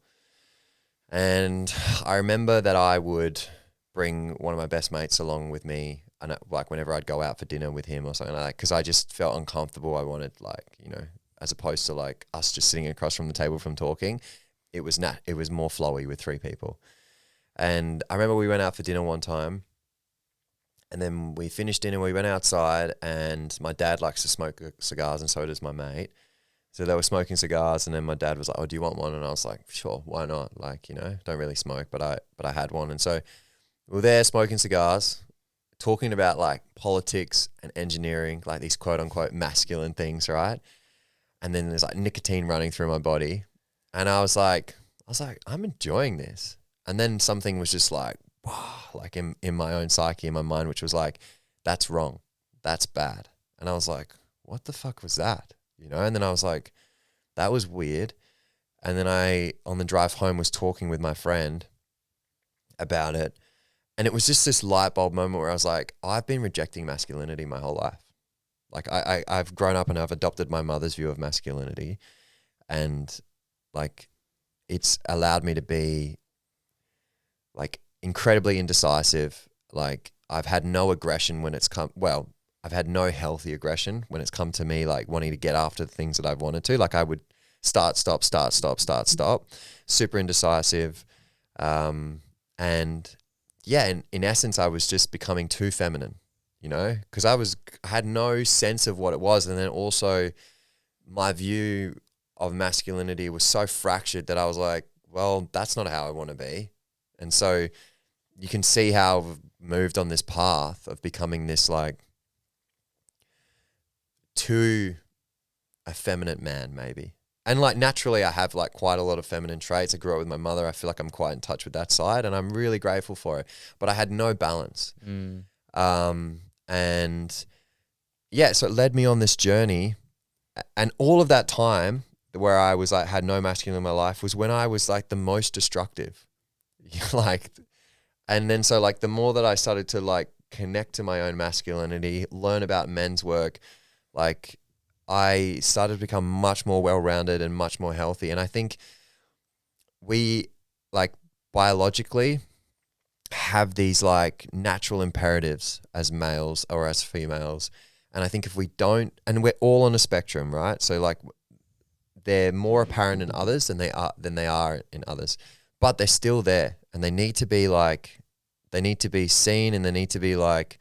And I remember that I would bring one of my best mates along with me, and like whenever I'd go out for dinner with him or something like that, because I just felt uncomfortable. I wanted like, you know, as opposed to like us just sitting across from the table from talking, it was more flowy with three people. And I remember we went out for dinner one time, and then we finished dinner, we went outside, and my dad likes to smoke cigars, and so does my mate. So they were smoking cigars, and then my dad was like, "Oh, do you want one?" And I was like, "Sure, why not?" Like, don't really smoke, but I had one, and so we were there smoking cigars, talking about like politics and engineering, like these quote unquote masculine things, right? And then there's like nicotine running through my body, and I was like, I'm enjoying this. And then something was just like, wow, like in my own psyche, in my mind, which was like, that's wrong, that's bad. And I was like, what the fuck was that? And then I was like, that was weird. And then on the drive home, was talking with my friend about it. And it was just this light bulb moment where I was like, I've been rejecting masculinity my whole life. Like I've grown up and I've adopted my mother's view of masculinity. And like, it's allowed me to be like incredibly indecisive. Like I've had no aggression when it's I've had no healthy aggression when it's come to me like wanting to get after the things that I've wanted to. Like I would start, stop, super indecisive. And yeah, in essence, I was just becoming too feminine, because I had no sense of what it was. And then also my view of masculinity was so fractured that I was like, well, that's not how I want to be. And so you can see how I've moved on this path of becoming this like too effeminate man, maybe. And like naturally I have like quite a lot of feminine traits. I grew up with my mother. I feel like I'm quite in touch with that side, and I'm really grateful for it. But I had no balance. And yeah, so it led me on this journey. And all of that time where I was like, had no masculine in my life was when I was like the most destructive. Like, and then so like the more that I started to like connect to my own masculinity, learn about men's work, like I started to become much more well-rounded and much more healthy. And I think we like biologically have these like natural imperatives as males or as females. And I think if we don't, and we're all on a spectrum, right? So like they're more apparent in others than they are in others, but they're still there, and they need to be seen, and they need to be like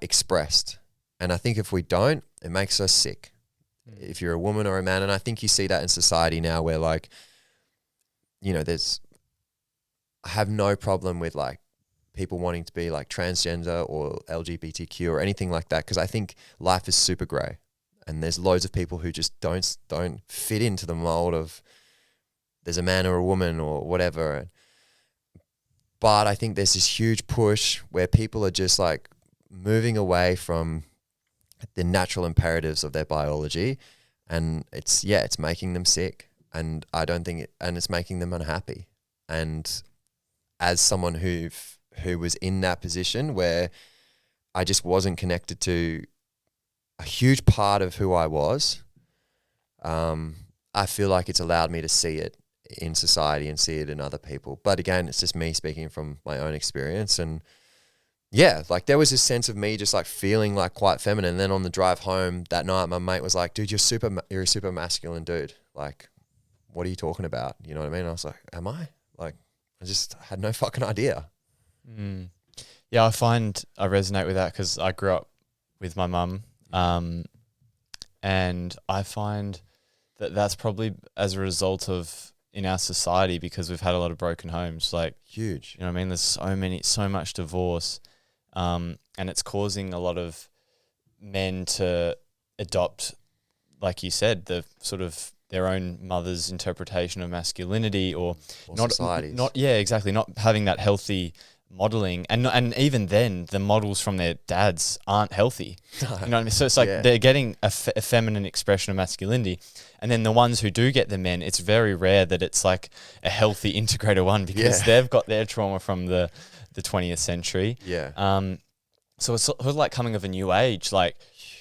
expressed. And I think if we don't, it makes us sick. If you're a woman or a man, and I think you see that in society now where like, I have no problem with like people wanting to be like transgender or LGBTQ or anything like that, because I think life is super grey, and there's loads of people who just don't fit into the mold of there's a man or a woman or whatever. But I think there's this huge push where people are just like moving away from the natural imperatives of their biology, and it's making them sick, and I don't think and it's making them unhappy. And as someone who was in that position where I just wasn't connected to a huge part of who I was, I feel like it's allowed me to see it in society and see it in other people. But again, it's just me speaking from my own experience. And yeah, like there was this sense of me just like feeling like quite feminine. And then on the drive home that night, my mate was like, dude, you're a super masculine dude. Like, what are you talking about? You know what I mean? And I was like, am I? Like, I just had no fucking idea. Yeah, I find I resonate with that because I grew up with my mum, and I find that that's probably as a result of in our society, because we've had a lot of broken homes, like Huge. You know what I mean? There's so much divorce, and it's causing a lot of men to adopt, like you said, the sort of their own mother's interpretation of masculinity, or not having that healthy modeling, and even then the models from their dads aren't healthy. You know what I mean? So it's like they're getting a feminine expression of masculinity, and then the ones who do get the men, it's very rare that it's like a healthy integrated one, because they've got their trauma from the 20th century. So it's sort of like coming of a new age, like.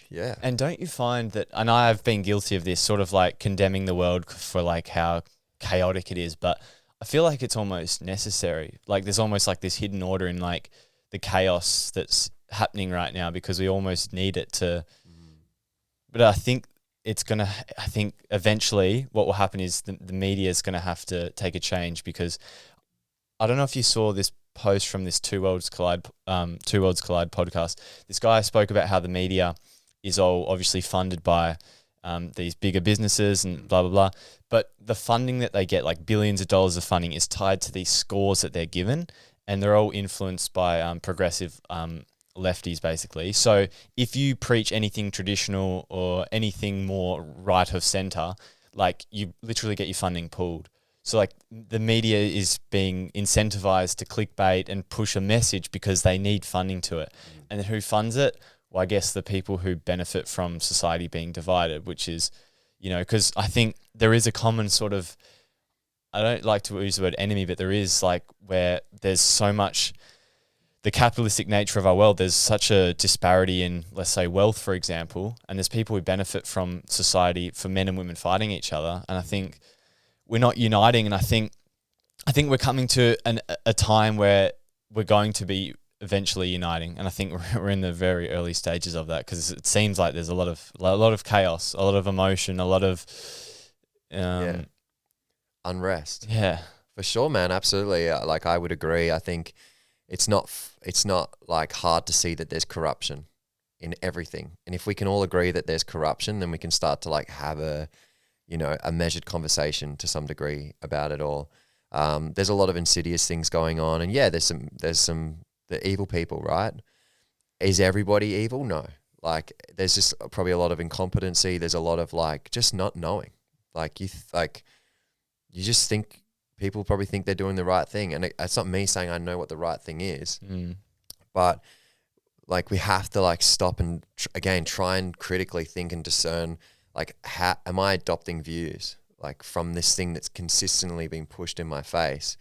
Yeah. And don't you find that, and I've been guilty of this, sort of like condemning the world for like how chaotic it is, but I feel like it's almost necessary. Like there's almost like this hidden order in like the chaos that's happening right now, because we almost need it to. But I think eventually what will happen is the media is going to have to take a change, because I don't know if you saw this post from this Two Worlds Collide podcast. This guy spoke about how the media is all obviously funded by these bigger businesses and blah, blah, blah. But the funding that they get, like billions of dollars of funding, is tied to these scores that they're given, and they're all influenced by progressive lefties, basically. So if you preach anything traditional or anything more right of center, like you literally get your funding pulled. So like the media is being incentivized to clickbait and push a message because they need funding to it. And then who funds it? Well, I guess the people who benefit from society being divided, which is, you know, because I think there is a common sort of, I don't like to use the word enemy, but there is like where there's so much, the capitalistic nature of our world, there's such a disparity in, let's say, wealth, for example, and there's people who benefit from society, for men and women fighting each other. And I think we're not uniting. And I think we're coming to a time where we're going to be eventually uniting, and I think we're in the very early stages of that, because it seems like there's a lot of chaos, a lot of emotion, a lot of unrest. Yeah, for sure, man. Absolutely. Like I would agree. I think it's not like hard to see that there's corruption in everything, and if we can all agree that there's corruption, then we can start to like have a measured conversation to some degree about it all. There's a lot of insidious things going on, and yeah, there's some the evil people, right? Is everybody evil? No. Like there's just probably a lot of incompetency. There's a lot of like just not knowing. Like you just think people probably think they're doing the right thing, and it's not me saying I know what the right thing is, but like we have to like stop and again try and critically think and discern, like how am I adopting views like from this thing that's consistently being pushed in my face,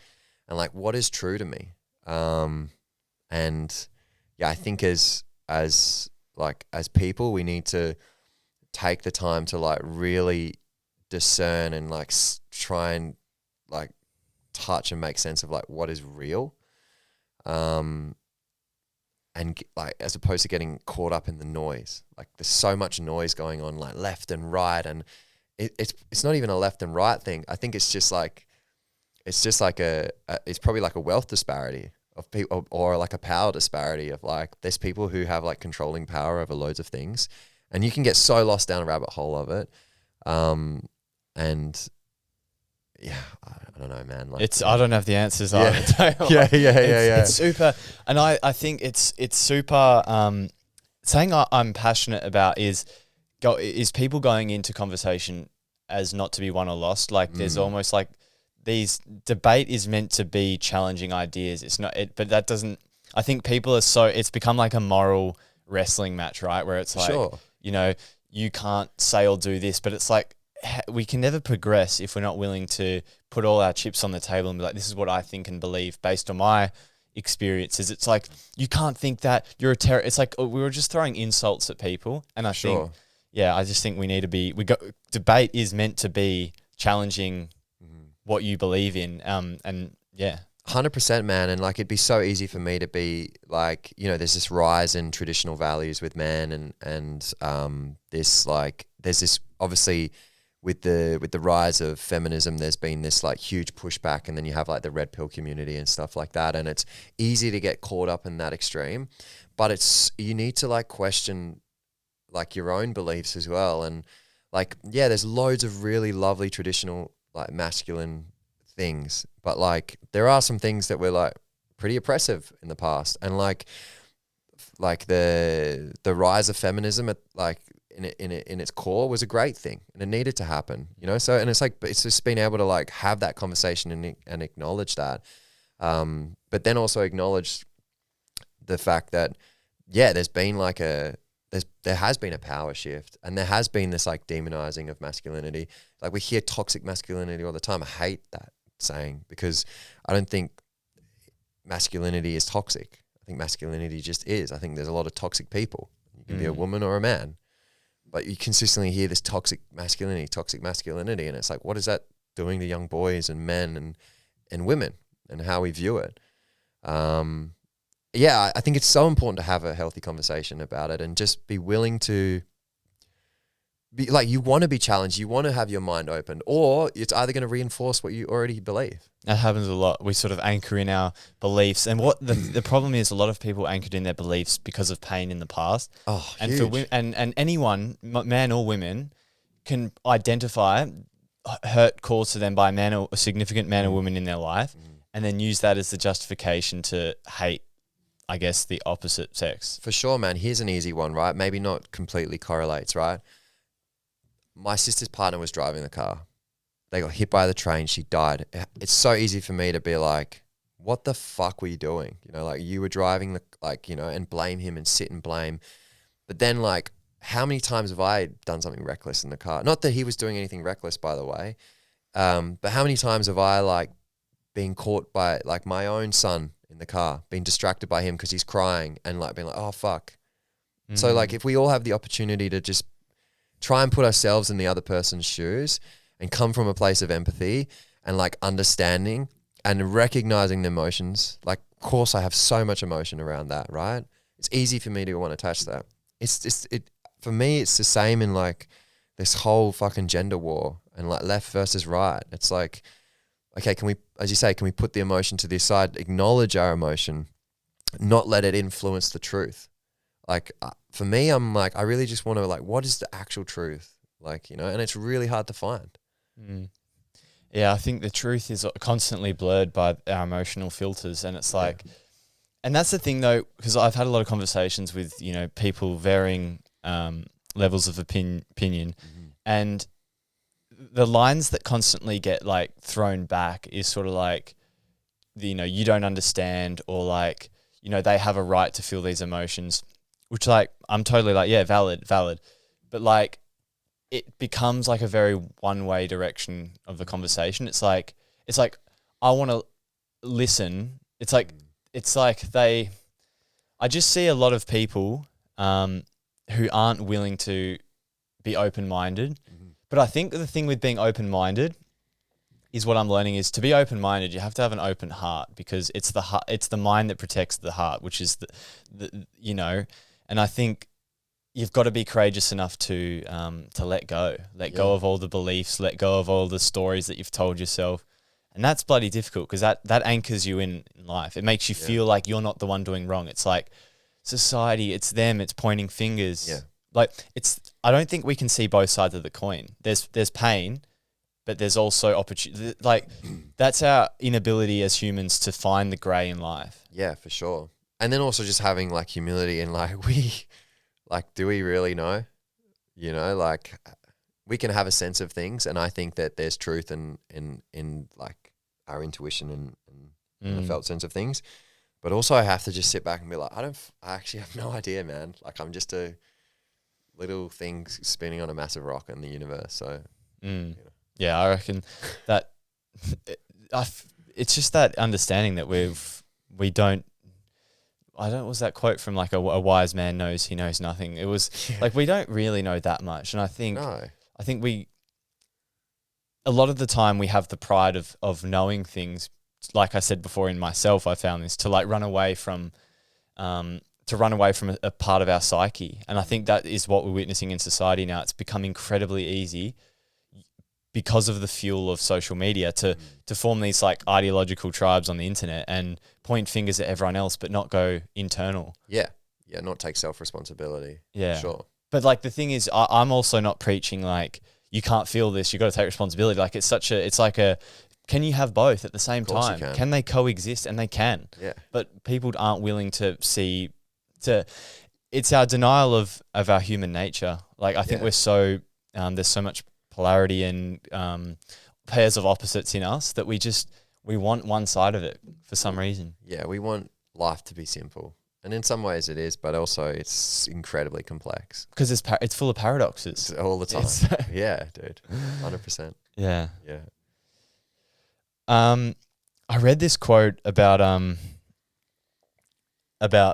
and like what is true to me. And yeah, I think as people, we need to take the time to like really discern and like try and like touch and make sense of like what is real, and like as opposed to getting caught up in the noise. Like there's so much noise going on, like left and right, and it's not even a left and right thing. I think it's probably like a wealth disparity of people, or like a power disparity of like there's people who have like controlling power over loads of things, and you can get so lost down a rabbit hole of it. And yeah, I don't know, man. Like I don't have the answers. Yeah. It's super, and I think it's super. Saying I'm passionate about is people going into conversation as not to be won or lost. Like there's almost like debate is meant to be challenging ideas. It's not, but that doesn't, I think people are it's become like a moral wrestling match, right? Where it's like, sure, you can't say or do this, but it's like, we can never progress if we're not willing to put all our chips on the table and be like, this is what I think and believe based on my experiences. It's like, you can't think that, you're a terror. It's like, we were just throwing insults at people. And I think, I just think we need to debate is meant to be challenging what you believe in. And yeah. 100%, man. And like, it'd be so easy for me to be like, there's this rise in traditional values with men, and there's this obviously with the rise of feminism, there's been this like huge pushback, and then you have like the red pill community and stuff like that. And it's easy to get caught up in that extreme, but you need to like question like your own beliefs as well. And like, yeah, there's loads of really lovely traditional like masculine things, but like there are some things that were like pretty oppressive in the past, and like the rise of feminism at like in its core was a great thing, and it needed to happen, so, and it's like, it's just being able to like have that conversation and acknowledge that, but then also acknowledge the fact that there's been like there has been a power shift, and there has been this like demonizing of masculinity. Like we hear toxic masculinity all the time. I hate that saying, because I don't think masculinity is toxic. I think masculinity just is. I think there's a lot of toxic people. You can be a woman or a man, but you consistently hear this toxic masculinity, and it's like, what is that doing to young boys and men and women, and how we view it? I think it's so important to have a healthy conversation about it, and just be willing to be like, you want to be challenged, you want to have your mind opened, or it's either going to reinforce what you already believe. That happens a lot. We sort of anchor in our beliefs, and what the problem is, a lot of people anchored in their beliefs because of pain in the past. Oh, and huge. and anyone, man or women, can identify hurt caused to them by a man or a significant man or woman in their life, and then use that as the justification to hate, I guess, the opposite sex. For sure, man. Here's an easy one, right? Maybe not completely correlates, right? My sister's partner was driving the car. They got hit by the train. She died. It's so easy for me to be like, what the fuck were you doing? You know, like you were driving and blame him and sit and blame. But then like, how many times have I done something reckless in the car? Not that he was doing anything reckless, by the way. But how many times have I like been caught by like my own son in the car, being distracted by him because he's crying and like being like, oh, fuck. So like if we all have the opportunity to just try and put ourselves in the other person's shoes and come from a place of empathy and like understanding and recognizing the emotions. Like, of course I have so much emotion around that, right? It's easy for me to want to touch that. For me, it's the same in like this whole fucking gender war and like left versus right. It's like, okay, can we, as you say, can we put the emotion to the side, acknowledge our emotion, not let it influence the truth? Like for me, I'm like, I really just want to like, what is the actual truth? Like, you know, and it's really hard to find. Yeah, I think the truth is constantly blurred by our emotional filters, and it's like, and that's the thing though, because I've had a lot of conversations with, you know, people varying levels of opinion, and the lines that constantly get like thrown back is sort of like, you know, you don't understand, or like, you know, they have a right to feel these emotions, which like, I'm totally like, yeah, valid. But like, it becomes like a very one-way direction of the conversation. It's like, I want to listen. It's like I just see a lot of people who aren't willing to be open-minded. But I think the thing with being open-minded is, what I'm learning is, to be open-minded, you have to have an open heart, because it's the mind that protects the heart, which is the you know, and I think you've got to be courageous enough to let go of all the beliefs, let go of all the stories that you've told yourself. And that's bloody difficult, because that anchors you in life. It makes you feel like you're not the one doing wrong. It's like society, it's them, it's pointing fingers. Yeah. Like I don't think we can see both sides of the coin. There's pain, but there's also opportunity. Like that's our inability as humans to find the gray in life. Yeah, for sure. And then also just having like humility and like do we really know? You know, like we can have a sense of things, and I think that there's truth in like our intuition and the felt sense of things. But also I have to just sit back and be like, I actually have no idea, man. Like I'm just a little thing spinning on a massive rock in the universe. So, you know. Yeah, I reckon that it's just that understanding that we don't. What was that quote from like a wise man knows he knows nothing? It was like, we don't really know that much. And I think a lot of the time we have the pride of knowing things. Like I said before, in myself, I found this, to like run away from a part of our psyche. And I think that is what we're witnessing in society now. It's become incredibly easy, because of the fuel of social media, to form these like ideological tribes on the internet and point fingers at everyone else, but not go internal. Yeah. Yeah. Not take self-responsibility. Yeah. Sure. But like the thing is, I'm also not preaching like, you can't feel this, you got to take responsibility. Like can you have both at the same time? Can they coexist? And they can. Yeah. But people aren't willing to see, it's our denial of our human nature. Like I think we're so, there's so much polarity and pairs of opposites in us that we want one side of it for some reason. Yeah, we want life to be simple, and in some ways it is, but also it's incredibly complex because it's full of paradoxes all the time. Yeah, dude, 100%. Yeah. Yeah. I read this quote about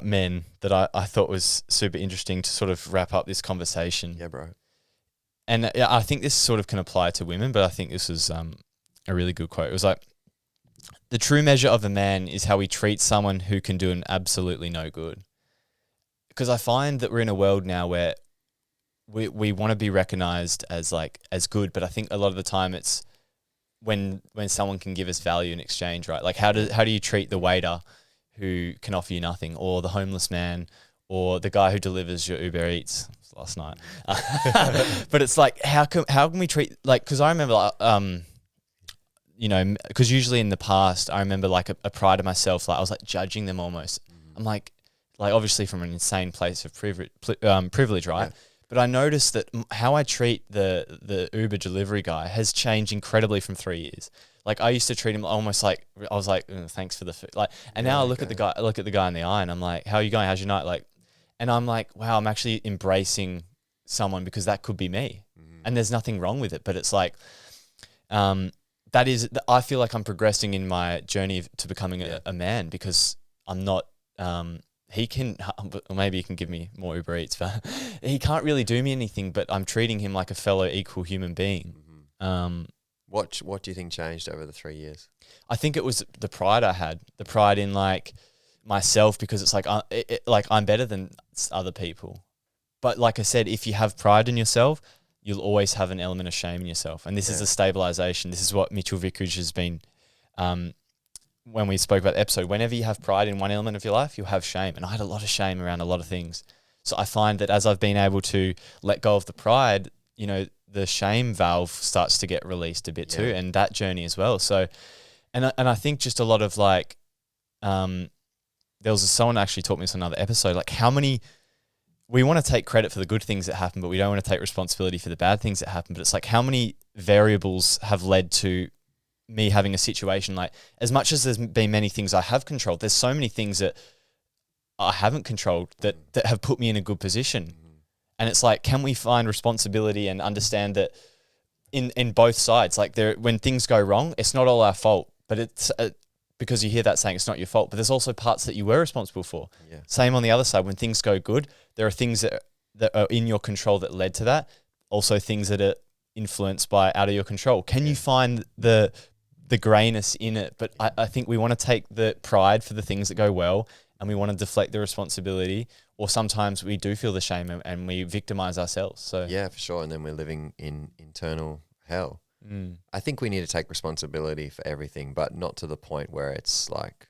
men that I thought was super interesting to sort of wrap up this conversation. Yeah, bro. And I think this sort of can apply to women, but I think this was a really good quote. It was like, the true measure of a man is how he treats someone who can do him absolutely no good. Because I find that we're in a world now where we want to be recognized as good, but I think a lot of the time it's when someone can give us value in exchange, right? Like how do you treat the waiter who can offer you nothing, or the homeless man, or the guy who delivers your Uber Eats last night. But it's like, how can we treat, like, because I remember, you know, because usually in the past, I remember like a pride of myself, like I was like judging them almost. I'm like obviously from an insane place of privilege, right? Yeah. But I noticed that how I treat the Uber delivery guy has changed incredibly from 3 years. Like I used to treat him almost like I was like, thanks for the food, like, and now I look at the guy in the eye and I'm like, how are you going? How's your night? Like, and I'm like, wow, I'm actually embracing someone because that could be me, and there's nothing wrong with it. But it's like, I feel like I'm progressing in my journey to becoming a man because I'm not. He can, or maybe he can give me more Uber Eats, but he can't really do me anything. But I'm treating him like a fellow equal human being. What do you think changed over the 3 years? I think it was the pride I had, the pride in like myself, because it's like like I'm better than other people. But like I said, if you have pride in yourself, you'll always have an element of shame in yourself, and this is the stabilization. This is what Mitchell Vickridge has been. When we spoke about the episode, whenever you have pride in one element of your life, you'll have shame. And I had a lot of shame around a lot of things. So I find that as I've been able to let go of the pride, you know, the shame valve starts to get released a bit too, and that journey as well. So, and I think just a lot of like, there was someone actually taught me this in another episode, like we want to take credit for the good things that happen, but we don't want to take responsibility for the bad things that happen. But it's like, how many variables have led to me having a situation? Like, as much as there's been many things I have controlled, there's so many things that I haven't controlled that have put me in a good position. And it's like, can we find responsibility and understand that in both sides, like when things go wrong, it's not all our fault, but it's because you hear that saying it's not your fault, but there's also parts that you were responsible for. Yeah. Same on the other side, when things go good, there are things that are in your control that led to that. Also things that are influenced by out of your control. Can you find the grayness in it? But I think we want to take the pride for the things that go well, and we want to deflect the responsibility, or sometimes we do feel the shame and we victimize ourselves. So yeah, for sure. And then we're living in internal hell. I think we need to take responsibility for everything, but not to the point where it's like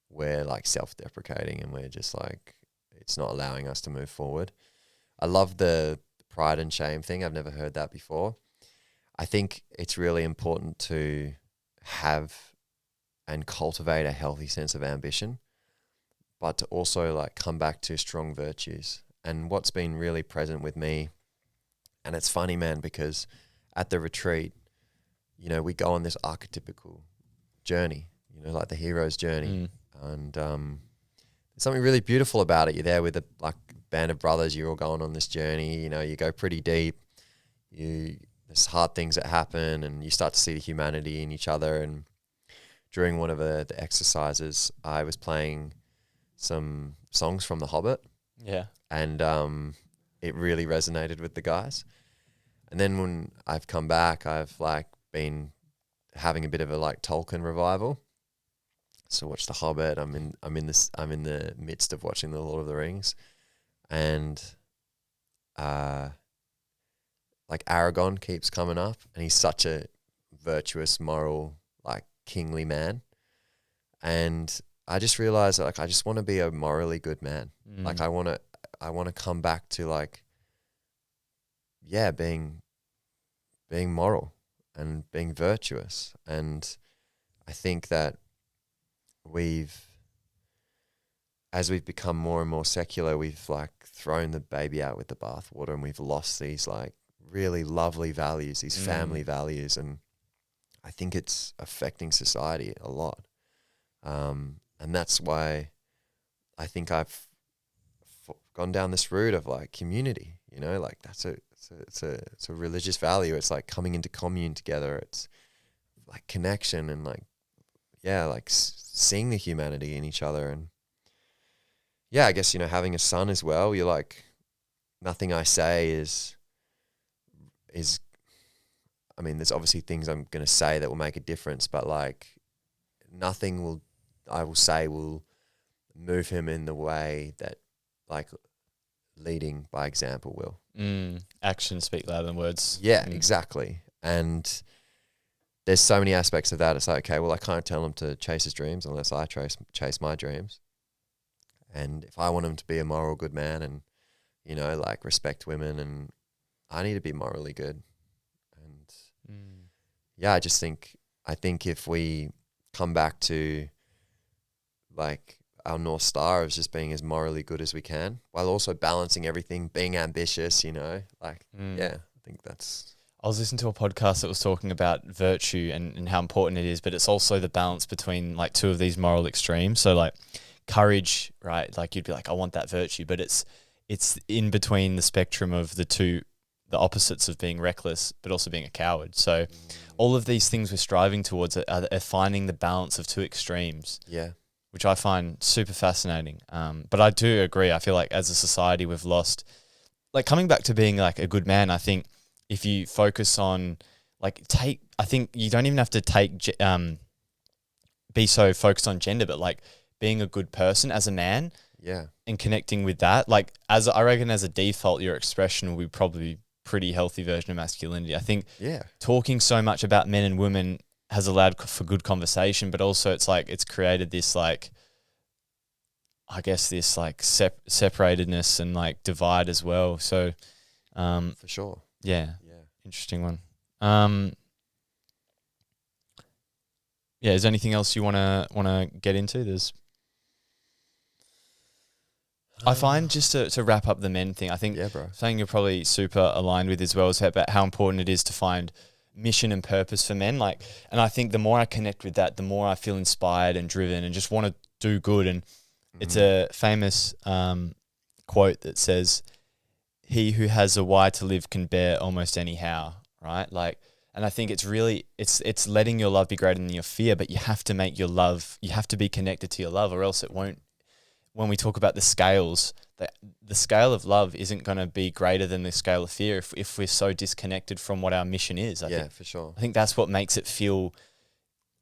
we're like self-deprecating and we're just like, it's not allowing us to move forward. I love the pride and shame thing. I've never heard that before. I think it's really important to have and cultivate a healthy sense of ambition, but to also like come back to strong virtues. And what's been really present with me, and it's funny, man, because at the retreat, you know, we go on this archetypical journey, you know, like the hero's journey. And there's something really beautiful about it. You're there with a like band of brothers, you're all going on this journey, you know, you go pretty deep, there's hard things that happen, and you start to see the humanity in each other. And during one of the exercises, I was playing some songs from The Hobbit. Yeah. And it really resonated with the guys. And then when I've come back, I've like been having a bit of a like Tolkien revival. So watch The Hobbit. I'm in the midst of watching The Lord of the Rings, and like Aragorn keeps coming up, and he's such a virtuous, moral, like kingly man. And I just realized like I just want to be a morally good man. Like I want to come back to like, yeah, being moral and being virtuous. And I think that as we've become more and more secular, we've like thrown the baby out with the bathwater, and we've lost these like really lovely values, these family values. And I think it's affecting society a lot. And that's why I think I've gone down this route of like community, you know, like it's a religious value. It's like coming into commune together. It's like connection and like, yeah, like seeing the humanity in each other. And yeah, I guess, you know, having a son as well, you're like, nothing I say is, I mean, there's obviously things I'm going to say that will make a difference, but like nothing I will say will move him in the way that like leading by example will. Actions speak louder than words. Yeah, exactly. And there's so many aspects of that. It's like, okay, well, I can't tell him to chase his dreams unless I chase my dreams. And if I want him to be a moral good man and, you know, like respect women, and I need to be morally good. And yeah, I think if we come back to like our North Star of just being as morally good as we can while also balancing everything, being ambitious, you know, like, yeah, I think that's. I was listening to a podcast that was talking about virtue and how important it is, but it's also the balance between like two of these moral extremes. So like courage, right? Like you'd be like, I want that virtue, but it's in between the spectrum of the opposites of being reckless, but also being a coward. So all of these things we're striving towards are finding the balance of two extremes. Yeah. Which I find super fascinating. But I do agree. I feel like as a society, we've lost, like coming back to being like a good man. I think if you focus on I think you don't even have to be so focused on gender, but like being a good person as a man. Yeah. And connecting with that, like I reckon as a default, your expression will be probably pretty healthy version of masculinity. I think talking so much about men and women has allowed for good conversation, but also it's like it's created this like, I guess this like separatedness and like divide as well. So for sure. Yeah. Interesting one. Yeah, is there anything else you wanna get into? I find just to wrap up the men thing, I think something you're probably super aligned with as well is about how important it is to find mission and purpose for men. Like, and I think the more I connect with that, the more I feel inspired and driven and just want to do good. And it's a famous quote that says, "He who has a why to live can bear almost any how." Right? Like, and I think it's really it's letting your love be greater than your fear, but you have to make your love, you have to be connected to your love, or else it won't. When we talk about the scales, the scale of love isn't going to be greater than the scale of fear if we're so disconnected from what our mission is. I think, for sure. I think that's what makes it feel.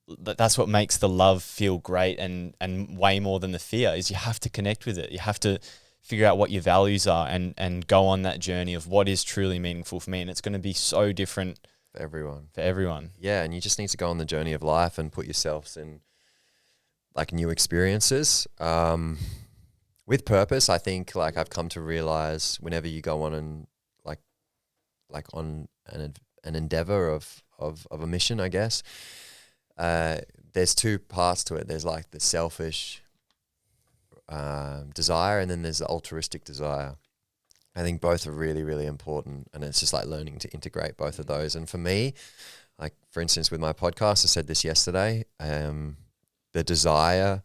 That's what makes the love feel great and way more than the fear is you have to connect with it. You have to figure out what your values are and go on that journey of what is truly meaningful for me. And it's going to be so different for everyone. Yeah, and you just need to go on the journey of life and put yourselves in like new experiences. With purpose, I think like I've come to realize whenever you go on and like on an endeavor of a mission, I guess, there's two parts to it. There's like the selfish desire, and then there's the altruistic desire. I think both are really, really important, and it's just like learning to integrate both of those. And for me, like for instance, with my podcast, I said this yesterday, the desire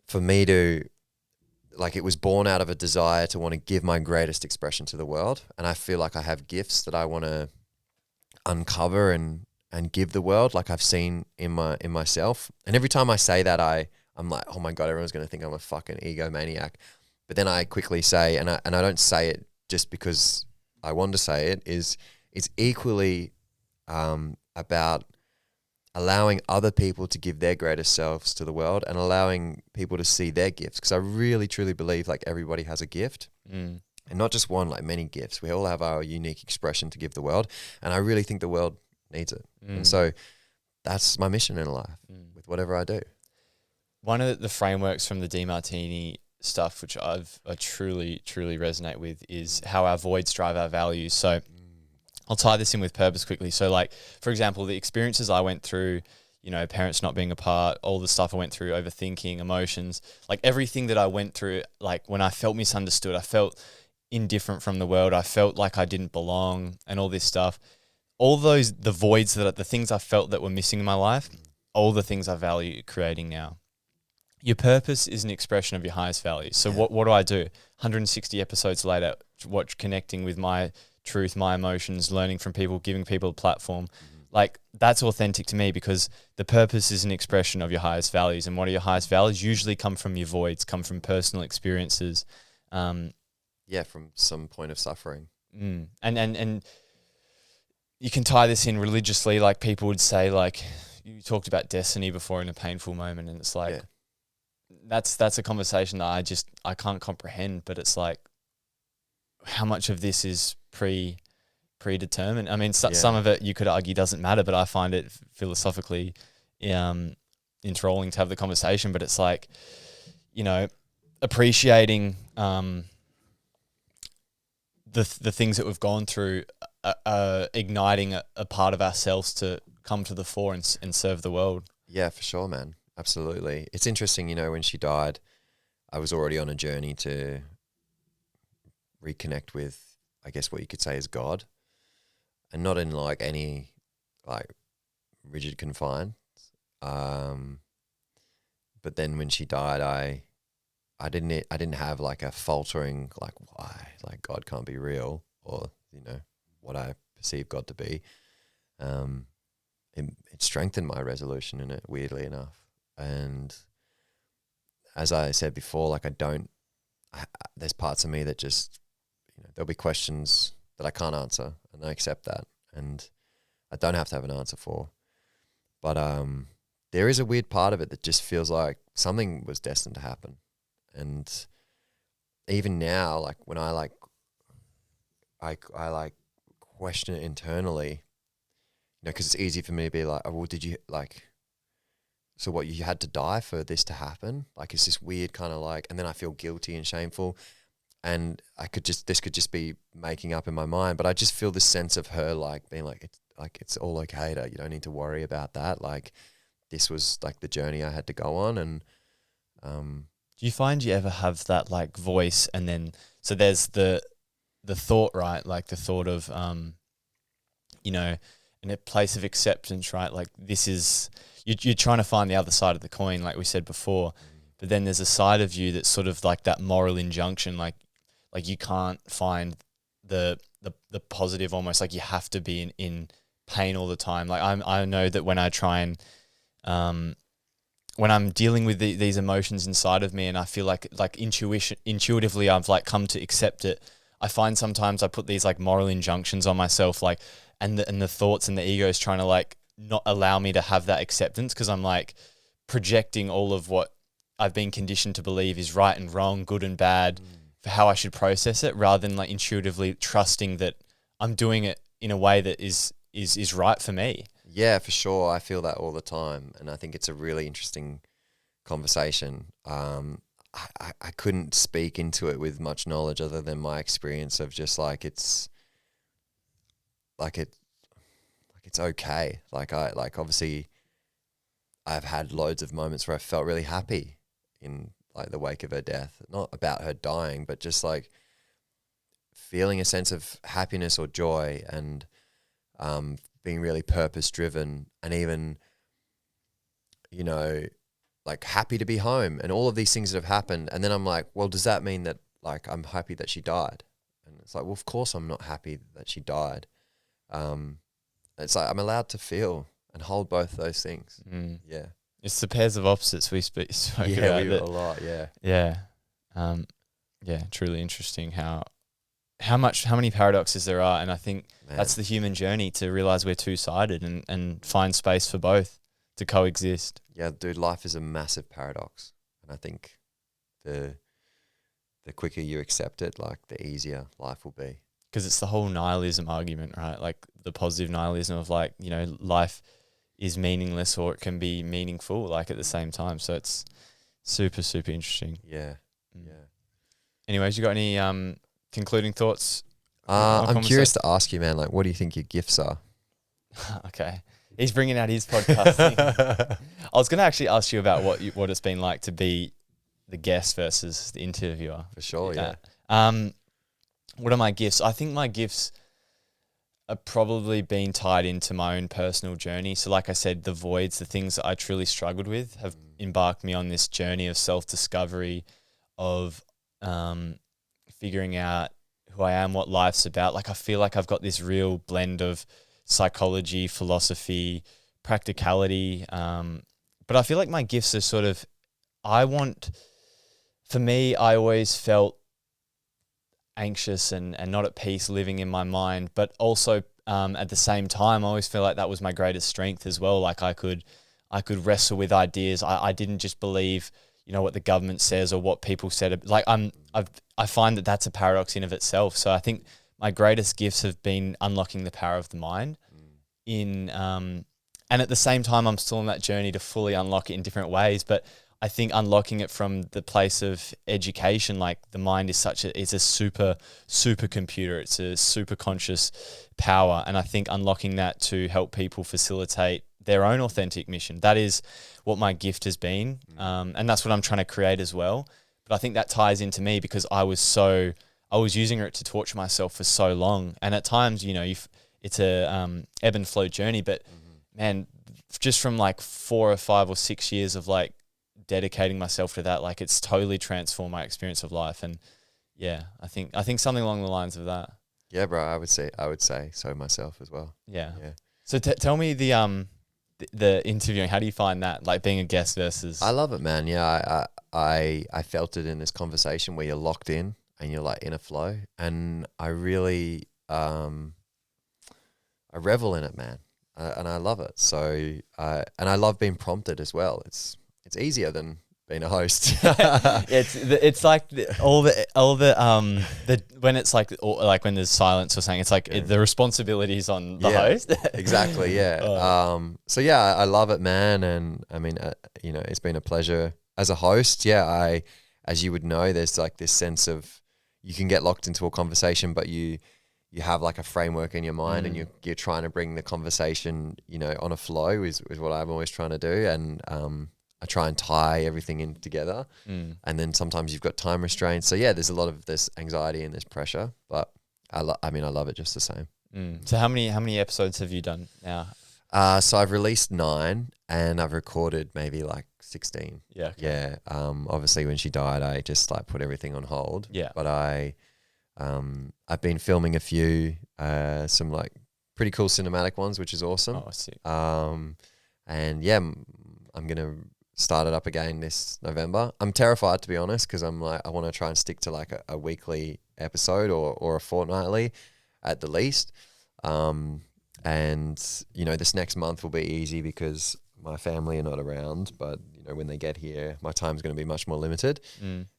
for me to, like, it was born out of a desire to want to give my greatest expression to the world. And I feel like I have gifts that I want to uncover and give the world, like I've seen in myself. And every time I say that, I'm like, oh my God, everyone's going to think I'm a fucking egomaniac. But then I quickly say, and I don't say it just because I want to say it, it's equally about allowing other people to give their greatest selves to the world and allowing people to see their gifts. Because I really, truly believe like everybody has a gift. And not just one, like many gifts. We all have our unique expression to give the world. And I really think the world needs it. And so that's my mission in life with whatever I do. One of the frameworks from the DeMartini stuff, which I truly, truly resonate with, is how our voids drive our values. So I'll tie this in with purpose quickly. So like, for example, the experiences I went through, you know, parents not being apart, all the stuff I went through, overthinking, emotions, like everything that I went through, like when I felt misunderstood, I felt indifferent from the world, I felt like I didn't belong and all this stuff. All those, the voids the things I felt that were missing in my life, all the things I value creating now. Your purpose is an expression of your highest values. So what do I do? 160 episodes later, connecting with my truth, my emotions, learning from people, giving people a platform. Like that's authentic to me because the purpose is an expression of your highest values. And what are your highest values? Usually come from your voids, come from personal experiences. From some point of suffering. And you can tie this in religiously, like people would say, like you talked about destiny before in a painful moment, and it's like that's a conversation that I can't comprehend, but it's like how much of this is predetermined. I mean, some of it you could argue doesn't matter, but I find it philosophically enthralling to have the conversation. But it's like, you know, appreciating the things that we've gone through, igniting a part of ourselves to come to the fore and serve the world. Yeah, for sure, man. Absolutely. It's interesting, when she died, I was already on a journey to reconnect with, I guess what you could say is God, and not in like any like rigid confines. But then when she died, I didn't have like a faltering like why like God can't be real, or what I perceive God to be. It strengthened my resolution in it, weirdly enough. And as I said before, like there's parts of me that just there'll be questions that I can't answer, and I accept that, and I don't have to have an answer for. But there is a weird part of it that just feels like something was destined to happen. And even now, like when I question it internally, because it's easy for me to be like, oh, well, did you so what, you had to die for this to happen? Like, it's this weird kind of like, and then I feel guilty and shameful, and this could just be making up in my mind, but I just feel this sense of her like being like, it's all okay, you don't need to worry about that. Like, this was like the journey I had to go on. And do you find you ever have that like voice, and then so there's the thought, right? Like the thought of in a place of acceptance, right? Like this is you're trying to find the other side of the coin, like we said before. But then there's a side of you that's sort of like that moral injunction, like you can't find the positive, almost like you have to be in pain all the time. Like I know that when I try and when I'm dealing with these emotions inside of me, and I feel like intuitively I've like come to accept it, I find sometimes I put these like moral injunctions on myself, like and the thoughts and the ego is trying to like not allow me to have that acceptance, because I'm like projecting all of what I've been conditioned to believe is right and wrong, good and bad, for how I should process it, rather than like intuitively trusting that I'm doing it in a way that is right for me. Yeah, for sure. I feel that all the time, and I think it's a really interesting conversation. I couldn't speak into it with much knowledge other than my experience of just like it's okay. Like obviously I've had loads of moments where I felt really happy in like the wake of her death, not about her dying, but just like feeling a sense of happiness or joy, and being really purpose driven, and even like happy to be home, and all of these things that have happened. And then I'm like, well, does that mean that like I'm happy that she died? And it's like, well, of course I'm not happy that she died. It's like I'm allowed to feel and hold both those things. Yeah, it's the pairs of opposites we spoke about. A lot. Yeah. Truly interesting how many paradoxes there are, and I think that's the human journey, to realize we're two-sided and find space for both to coexist. Yeah, dude, life is a massive paradox, and I think the quicker you accept it, like the easier life will be. Because it's the whole nihilism argument, right? Like the positive nihilism of like, life is meaningless or it can be meaningful, like at the same time. So it's super, super interesting. Yeah. Anyways, you got any concluding thoughts? I'm curious to ask you, man, like, what do you think your gifts are? Okay. He's bringing out his podcasting. I was going to actually ask you about what it's been like to be the guest versus the interviewer. For sure, yeah. What are my gifts? I think my gifts are probably been tied into my own personal journey. So like I said, the voids, the things that I truly struggled with have embarked me on this journey of self-discovery, of figuring out who I am, what life's about. Like I feel like I've got this real blend of psychology, philosophy, practicality. But I feel like my gifts are sort of, for me, I always felt anxious and not at peace living in my mind, but also at the same time, I always feel like that was my greatest strength as well. Like I could wrestle with ideas. I didn't just believe, what the government says or what people said. Like I find that that's a paradox in of itself. So I think my greatest gifts have been unlocking the power of the mind and at the same time, I'm still on that journey to fully unlock it in different ways. But I think unlocking it from the place of education, like the mind is it's a super computer. It's a super conscious power. And I think unlocking that to help people facilitate their own authentic mission, that is what my gift has been. And that's what I'm trying to create as well. But I think that ties into me because I was using it to torture myself for so long. And at times, it's a ebb and flow journey, but man, just from like 4 or 5 or 6 years of like dedicating myself to that, like it's totally transformed my experience of life. And yeah, I think something along the lines of that. Yeah, bro, I would say so myself as well. Yeah. Yeah. So tell me the interviewing, how do you find that, like being a guest versus? I love it, man. Yeah, I felt it in this conversation where you're locked in and you're like in a flow, and I really I revel in it, man, and I love it. So and I love being prompted as well. It's easier than being a host. It's like all the when it's like when there's silence or something, it's like the responsibilities on the host. Exactly. Yeah. So yeah, I love it, man. And I mean, it's been a pleasure as a host. Yeah. As you would know, there's like this sense of you can get locked into a conversation, but you have like a framework in your mind, and you're trying to bring the conversation, on a flow is what I'm always trying to do. And I try and tie everything in together, and then sometimes you've got time restraints. So yeah, there's a lot of this anxiety and this pressure, but I love it just the same. So how many episodes have you done now? So I've released 9 and I've recorded maybe like 16. Yeah. Okay. Yeah. Obviously when she died, I just like put everything on hold. Yeah. But I've been filming a few, some like pretty cool cinematic ones, which is awesome. Oh, I see. And yeah, I'm going to start it up again this November. I'm terrified, to be honest, because I'm like, I want to try and stick to like a weekly episode or a fortnightly at the least. And this next month will be easy because my family are not around, but when they get here, my time's going to be much more limited.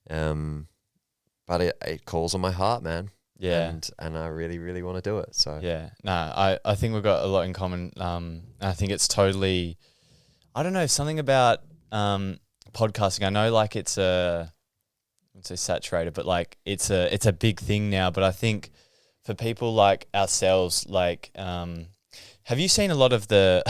But it calls on my heart, man. Yeah. And I really, really want to do it. So yeah, no, I think we've got a lot in common. I think it's totally, I don't know, something about podcasting. I know like it's I wouldn't say saturated, but like it's a big thing now. But I think for people like ourselves, like have you seen a lot of the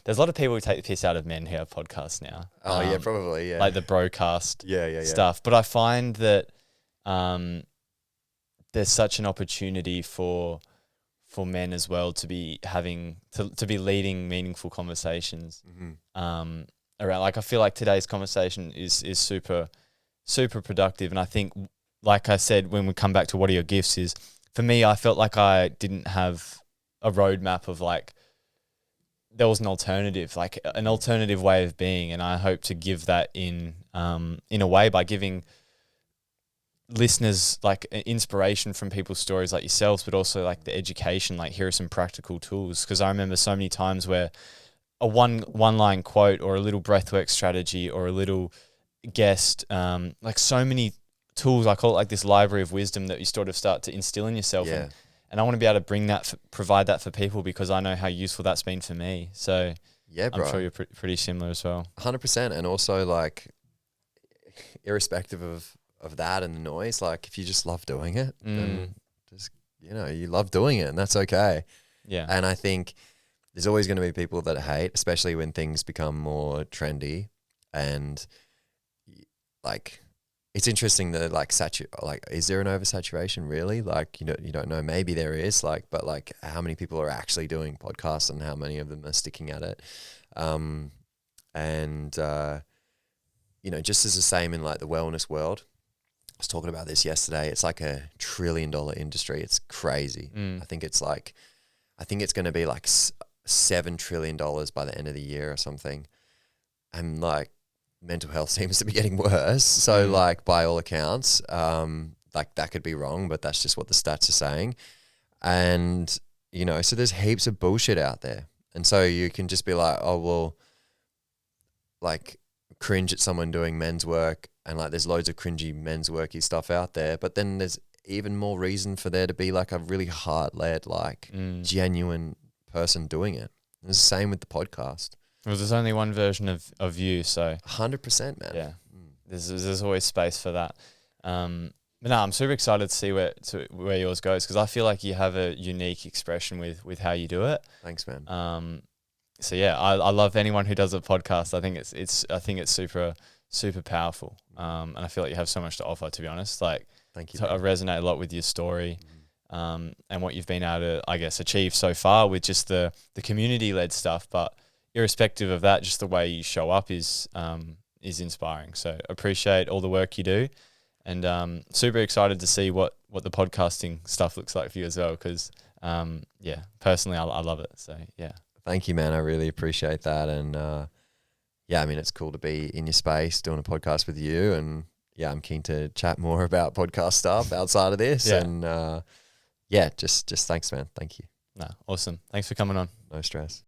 there's a lot of people who take the piss out of men who have podcasts now. Oh yeah, probably, yeah. Like the broadcast yeah. stuff. But I find that there's such an opportunity for men as well to be having to be leading meaningful conversations around. Like I feel like today's conversation is super productive, and I think, like I said, when we come back to what are your gifts, is for me, I felt like I didn't have a roadmap of like there was an alternative way of being, and I hope to give that in a way by giving listeners like inspiration from people's stories like yourselves, but also like the education, like here are some practical tools. Because I remember so many times where a one line quote or a little breathwork strategy or a little guest, like so many tools, I call it like this library of wisdom that you sort of start to instill in yourself. Yeah. And I want to be able to bring that, provide that for people, because I know how useful that's been for me. So yeah, bro. I'm sure you're pretty similar as well. 100%. And also like irrespective of that and the noise, like if you just love doing it, then just, you love doing it, and that's okay. Yeah. And I think there's always going to be people that hate, especially when things become more trendy. And like, it's interesting that like is there an oversaturation really? Like, you don't know, maybe there is, like, but like how many people are actually doing podcasts and how many of them are sticking at it? Just as the same in like the wellness world. I was talking about this yesterday. It's like $1 trillion industry. It's crazy. I think it's going to be like $7 trillion by the end of the year or something. And like mental health seems to be getting worse. So like by all accounts, like that could be wrong, but that's just what the stats are saying. And, so there's heaps of bullshit out there. And so you can just be like, oh, well, like cringe at someone doing men's work. And like there's loads of cringy men's worky stuff out there. But then there's even more reason for there to be like a really heart-led, like genuine person doing it. And it's the same with the podcast. Well, there's only one version of you, so 100%, man. yeah, there's always space for that. But no, I'm super excited to see where yours goes, because I feel like you have a unique expression with how you do it. Thanks, man. So yeah, I love anyone who does a podcast. I think it's super powerful. And I feel like you have so much to offer, to be honest. Like, Thank you. I resonate a lot with your story, and what you've been able to, I guess, achieve so far with just the community led stuff. But irrespective of that, just the way you show up is inspiring. So appreciate all the work you do, and super excited to see what the podcasting stuff looks like for you as well. Because yeah, personally, I love it. So yeah. Thank you, man. I really appreciate that. And yeah, I mean, it's cool to be in your space doing a podcast with you. And yeah, I'm keen to chat more about podcast stuff outside of this. Yeah. And yeah, just thanks, man. Thank you. No, awesome. Thanks for coming on. No stress.